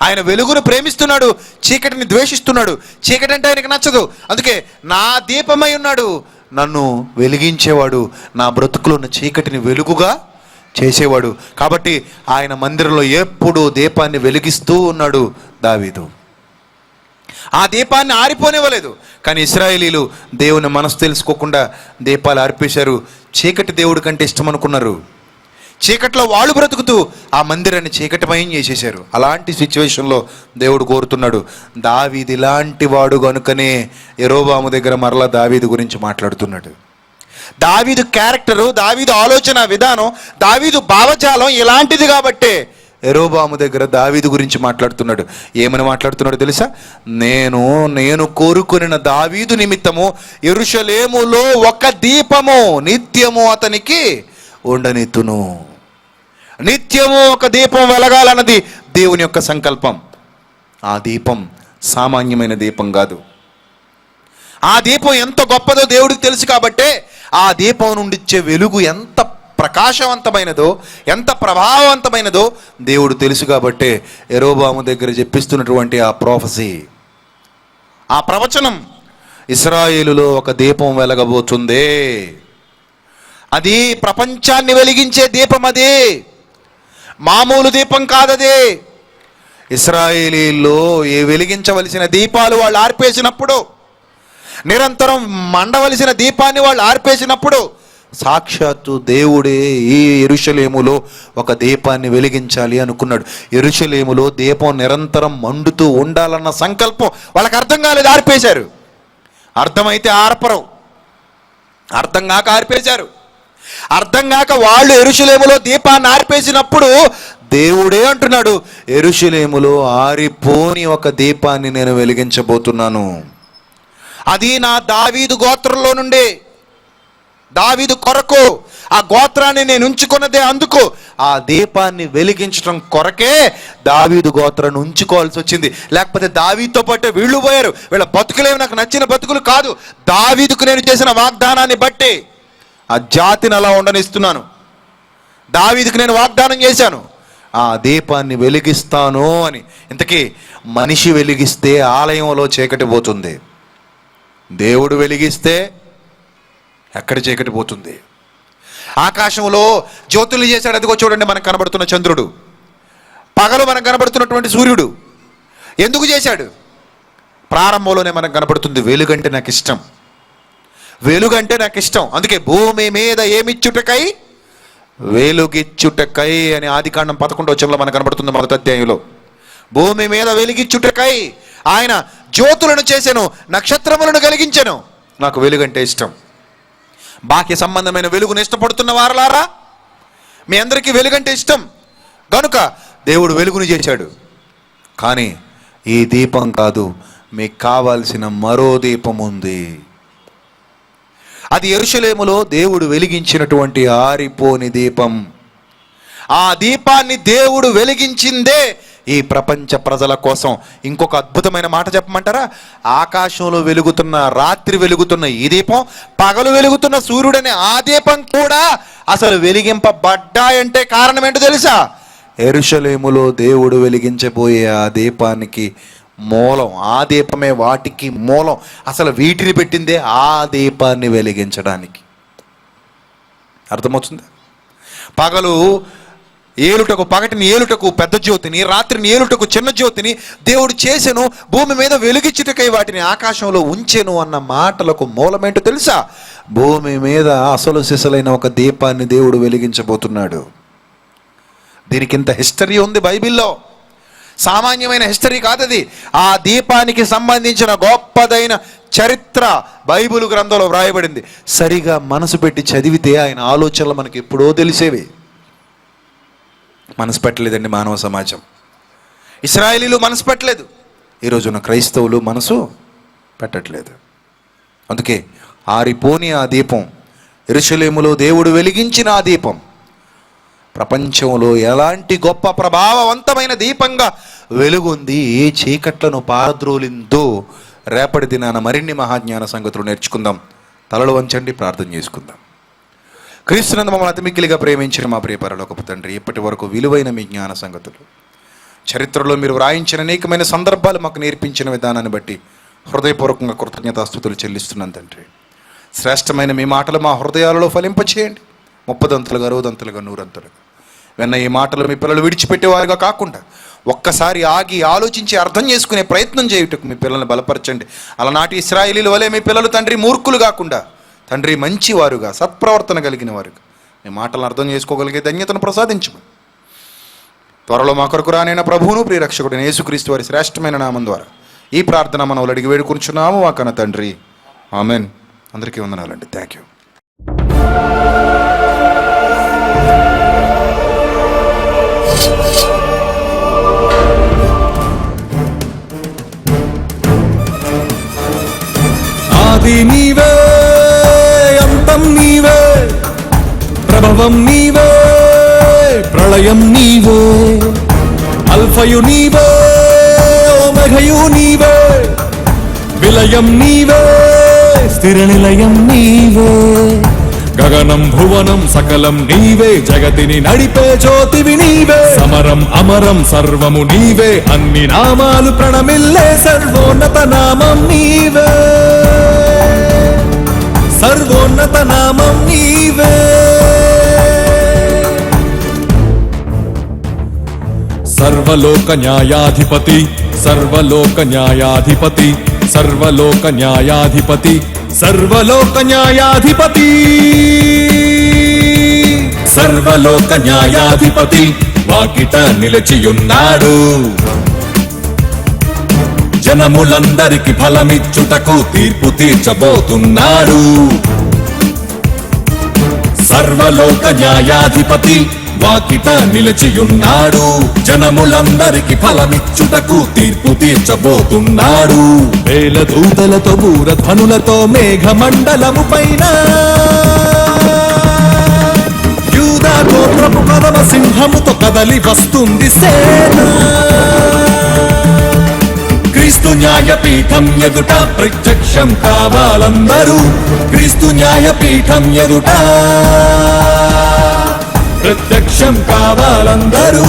ఆయన వెలుగును ప్రేమిస్తున్నాడు, చీకటిని ద్వేషిస్తున్నాడు. చీకటి అంటే ఆయనకు నచ్చదు. అందుకే నా దీపమై ఉన్నాడు, నన్ను వెలిగించేవాడు, నా బ్రతుకులో ఉన్న చీకటిని వెలుగుగా చేసేవాడు. కాబట్టి ఆయన మందిరంలో ఎప్పుడూ దీపాన్ని వెలిగిస్తూ ఉన్నాడు దావీదు. ఆ దీపాన్ని ఆరిపోనివ్వలేదు. కానీ ఇశ్రాయేలీలు దేవుని మనసు తెలుసుకోకుండా దీపాలు ఆర్పేశారు. చీకటి దేవుడి కంటే ఇష్టం అనుకున్నారు. చీకట్లో వాళ్ళు బ్రతుకుతూ ఆ మందిరాన్ని చీకటిమయం చేసేశారు. అలాంటి సిచ్యువేషన్లో దేవుడు కోరుతున్నాడు. దావీదు ఇలాంటి వాడు కనుకనే యెరోబాము దగ్గర మరలా దావీదు గురించి మాట్లాడుతున్నాడు. దావీదు క్యారెక్టరు, దావీదు ఆలోచన విధానం, దావీదు భావజాలం ఇలాంటిది కాబట్టే యెరోబాము దగ్గర దావీదు గురించి మాట్లాడుతున్నాడు. ఏమని మాట్లాడుతున్నాడు తెలుసా? నేను కోరుకొనిన దావీదు నిమిత్తము యెరూషలేములో ఒక దీపము నిత్యము అతనికి ఉండనిత్తును. నిత్యము ఒక దీపం వెలగాలన్నది దేవుని యొక్క సంకల్పం. ఆ దీపం సామాన్యమైన దీపం కాదు. ఆ దీపం ఎంత గొప్పదో దేవుడికి తెలుసు కాబట్టే ఆ దీపం నుండి ఇచ్చే వెలుగు ఎంత ప్రకాశవంతమైనదో, ఎంత ప్రభావవంతమైనదో దేవుడు తెలుసు కాబట్టే యెరోబాము దగ్గర చెప్పిస్తున్నటువంటి ఆ ప్రొఫెసీ, ఆ ప్రవచనం, ఇశ్రాయేలులో ఒక దీపం వెలగబోతుంది. అది ప్రపంచాన్ని వెలిగించే దీపం. అది మామూలు దీపం కాదది. ఇశ్రాయేలీల్లో వెలిగించవలసిన దీపాలు వాళ్ళు ఆర్పేసినప్పుడు, నిరంతరం మండవలసిన దీపాన్ని వాళ్ళు ఆర్పేసినప్పుడు, సాక్షాత్తు దేవుడే ఈ యెరూషలేములో ఒక దీపాన్ని వెలిగించాలి అనుకున్నాడు. యెరూషలేములో దీపం నిరంతరం మండుతూ ఉండాలన్న సంకల్పం వాళ్ళకి అర్థం కాలేదు, ఆర్పేశారు. అర్థమైతే ఆర్పరు, అర్థం కాక ఆర్పేశారు. అర్థం కాక వాళ్ళు యెరూషలేములో దీపాన్ని ఆర్పేసినప్పుడు దేవుడే అంటున్నాడు, యెరూషలేములో ఆరిపోని ఒక దీపాన్ని నేను వెలిగించబోతున్నాను. అది నా దావీదు గోత్రంలో నుండి, దావీదు కొరకు ఆ గోత్రాన్ని నేను ఉంచుకున్నదే. అందుకు ఆ దీపాన్ని వెలిగించడం కొరకే దావీదు గోత్రాన్ని ఉంచుకోవాల్సి వచ్చింది. లేకపోతే దావీదుతో పాటు వీళ్ళు పోయారు. వీళ్ళ బతుకులేవి నాకు నచ్చిన బతుకులు కాదు. దావీదుకు నేను చేసిన వాగ్దానాన్ని బట్టి ఆ జాతిని అలా ఉండనిస్తున్నాను. దావీదుకు నేను వాగ్దానం చేశాను, ఆ దీపాన్ని వెలిగిస్తాను అని. ఇంతకీ మనిషి వెలిగిస్తే ఆలయంలో చీకటి పోతుంది, దేవుడు వెలిగిస్తే ఎక్కడ చీకటి పోతుంది? ఆకాశంలో జ్యోతులు చేశాడు. అదిగో చూడండి, మనకు కనబడుతున్న చంద్రుడు, పగలు మనకు కనబడుతున్నటువంటి సూర్యుడు. ఎందుకు చేశాడు? ప్రారంభంలోనే మనకు కనబడుతుంది, వెలుగంటే నాకు ఇష్టం, వెలుగంటే నాకు ఇష్టం. అందుకే భూమి మీద ఏమిచ్చుటకై వెలుగిచ్చుటకై అని ఆదికాండం 11వ వచనంలో మనకు కనబడుతుంది. మొదటి అధ్యాయంలో భూమి మీద వెలిగిచ్చుటకై ఆయన జ్యోతులను చేశాను, నక్షత్రములను కలిగించాను. నాకు వెలుగంటే ఇష్టం. బాహ్య సంబంధమైన వెలుగును ఇష్టపడుతున్న వారలారా, మీ అందరికీ వెలుగంటే ఇష్టం కనుక దేవుడు వెలుగును చేశాడు. కానీ ఈ దీపం కాదు, మీకు కావాల్సిన మరో దీపం ఉంది. అది యెరూషలేములో దేవుడు వెలిగించినటువంటి ఆరిపోని దీపం. ఆ దీపాన్ని దేవుడు వెలిగించిందే ఈ ప్రపంచ ప్రజల కోసం. ఇంకొక అద్భుతమైన మాట చెప్పమంటారా? ఆకాశంలో వెలుగుతున్న, రాత్రి వెలుగుతున్న ఈ దీపం, పగలు వెలుగుతున్న సూర్యుడనే ఆ దీపం కూడా అసలు వెలిగింపబడ్డాయంటే కారణం ఏంటో తెలుసా? యెరూషలేములో దేవుడు వెలిగించబోయే ఆ దీపానికి మూలం, ఆ దీపమే వాటికి మూలం. అసలు వీటిని పెట్టిందే ఆ దీపాన్ని వెలిగించడానికి. అర్థమవుతుందా? పగలు ఏలుటకు పగటిని ఏలుటకు పెద్ద జ్యోతిని, రాత్రిని ఏలుటకు చిన్న జ్యోతిని దేవుడు చేసెను, భూమి మీద వెలుగిచ్చుటకై వాటిని ఆకాశంలో ఉంచెను అన్న మాటలకు మూలమేంటో తెలుసా? భూమి మీద అసలు సిసలైన ఒక దీపాన్ని దేవుడు వెలిగించబోతున్నాడు. దీనికి ఇంత హిస్టరీ ఉంది బైబిల్లో. సామాన్యమైన హిస్టరీ కాదది. ఆ దీపానికి సంబంధించిన గొప్పదైన చరిత్ర బైబిల్ గ్రంథంలో వ్రాయబడింది. సరిగా మనసు పెట్టి చదివితే ఆయన ఆలోచనలు మనకి ఎప్పుడో తెలిసేవి. మనసు పెట్టలేదండి మానవ సమాజం. ఇశ్రాయేలీలు మనసు పెట్టలేదు, ఈరోజున్న క్రైస్తవులు మనసు పెట్టట్లేదు. అందుకే ఆరిపోని ఆ దీపం, యెరూషలేములో దేవుడు వెలిగించిన ఆ దీపం ప్రపంచంలో ఎలాంటి గొప్ప ప్రభావవంతమైన దీపంగా వెలుగుంది. ఏ చీకట్లను పారద్రోలిందో రేపటి దినాన మరిన్ని మహాజ్ఞాన సంగతులు నేర్చుకుందాం. తలలు వంచండి, ప్రార్థన చేసుకుందాం. క్రీస్తునందు మమ్మల్ని అతి మిక్కిలిగా ప్రేమించిన మా ప్రియ పరలోకపు తండ్రి, ఇప్పటి వరకు విలువైన మీ జ్ఞాన సంగతులు, చరిత్రలో మీరు వ్రాయించిన అనేకమైన సందర్భాలు మాకు నేర్పించిన విధానాన్ని బట్టి హృదయపూర్వకంగా కృతజ్ఞతాస్తుతులు చెల్లిస్తున్నాను తండ్రి. శ్రేష్టమైన మీ మాటలు మా హృదయాలలో ఫలింపచేయండి, 30 దంతలుగా 60 దంతలుగా 100 దంతలుగా. వెన్న ఈ మాటలు మీ పిల్లలు విడిచిపెట్టేవారుగా కాకుండా ఒక్కసారి ఆగి ఆలోచించి అర్థం చేసుకునే ప్రయత్నం చేయుటకు మీ పిల్లల్ని బలపరచండి. అలనాటి ఇశ్రాయేలీల వలె మీ పిల్లలు తండ్రి మూర్ఖులు కాకుండా తండ్రి మంచివారుగా, సత్ప్రవర్తన కలిగిన వారుగా మీ మాటలను అర్థం చేసుకోగలిగే ధన్యతను ప్రసాదించమని త్వరలో మా కొరకు రానైన ప్రభువును ప్రియరక్షకుడైన యేసుక్రీస్తు వారి శ్రేష్టమైన నామం ద్వారా ఈ ప్రార్థన మనం అడిగి వేడుకుంటున్నాము మా కన్న తండ్రి, ఆమెన్. అందరికీ వందనాలండి. Thank you. ఆది నీవే, అంతం నీవే, ప్రభవం నీవే, ప్రళయం నీవే, అల్ఫయు నీవే, ఓమెఘయు నీవే, విలయం నీవే, స్థిర నిలయం నీవే. గగనం భువనం సకలం నీవే, జగతిని నడిపే జ్యోతివి నీవే. సమరం అమరం సర్వము నీవే, అన్ని నామాలు ప్రణమిల్లే సర్వోన్నత నామం నీవే, సర్వోన్నత నామం నీవే. సర్వలోక న్యాయాధిపతి, సర్వలోక న్యాయాధిపతి, సర్వలోక న్యాయాధిపతి, సర్వలోక న్యాయాధిపతి, సర్వలోక న్యాయాధిపతి వాకిట నిలిచియున్నాడు. జనములందరికి ఫలమిచ్చుటకు తీర్పు తీర్చబోతున్నాడు. సర్వలోక న్యాయాధిపతి వాకిట నిలిచియున్నాడు. జనములందరికి ఫలమిచ్చుటకు తీర్పు తీర్చబోతున్నాడు. వేల దూతలతో బూరధ్వనులతో మేఘమండలము పైన యూదా గోత్రపు కదమ సింహముతో కదలి వస్తుంది సేన. క్రీస్తు న్యాయపీఠం ఎదుట ప్రత్యక్షం కావాలందరూ, క్రీస్తు న్యాయపీఠం ఎదుట ప్రత్యక్షం కావాలందరూ.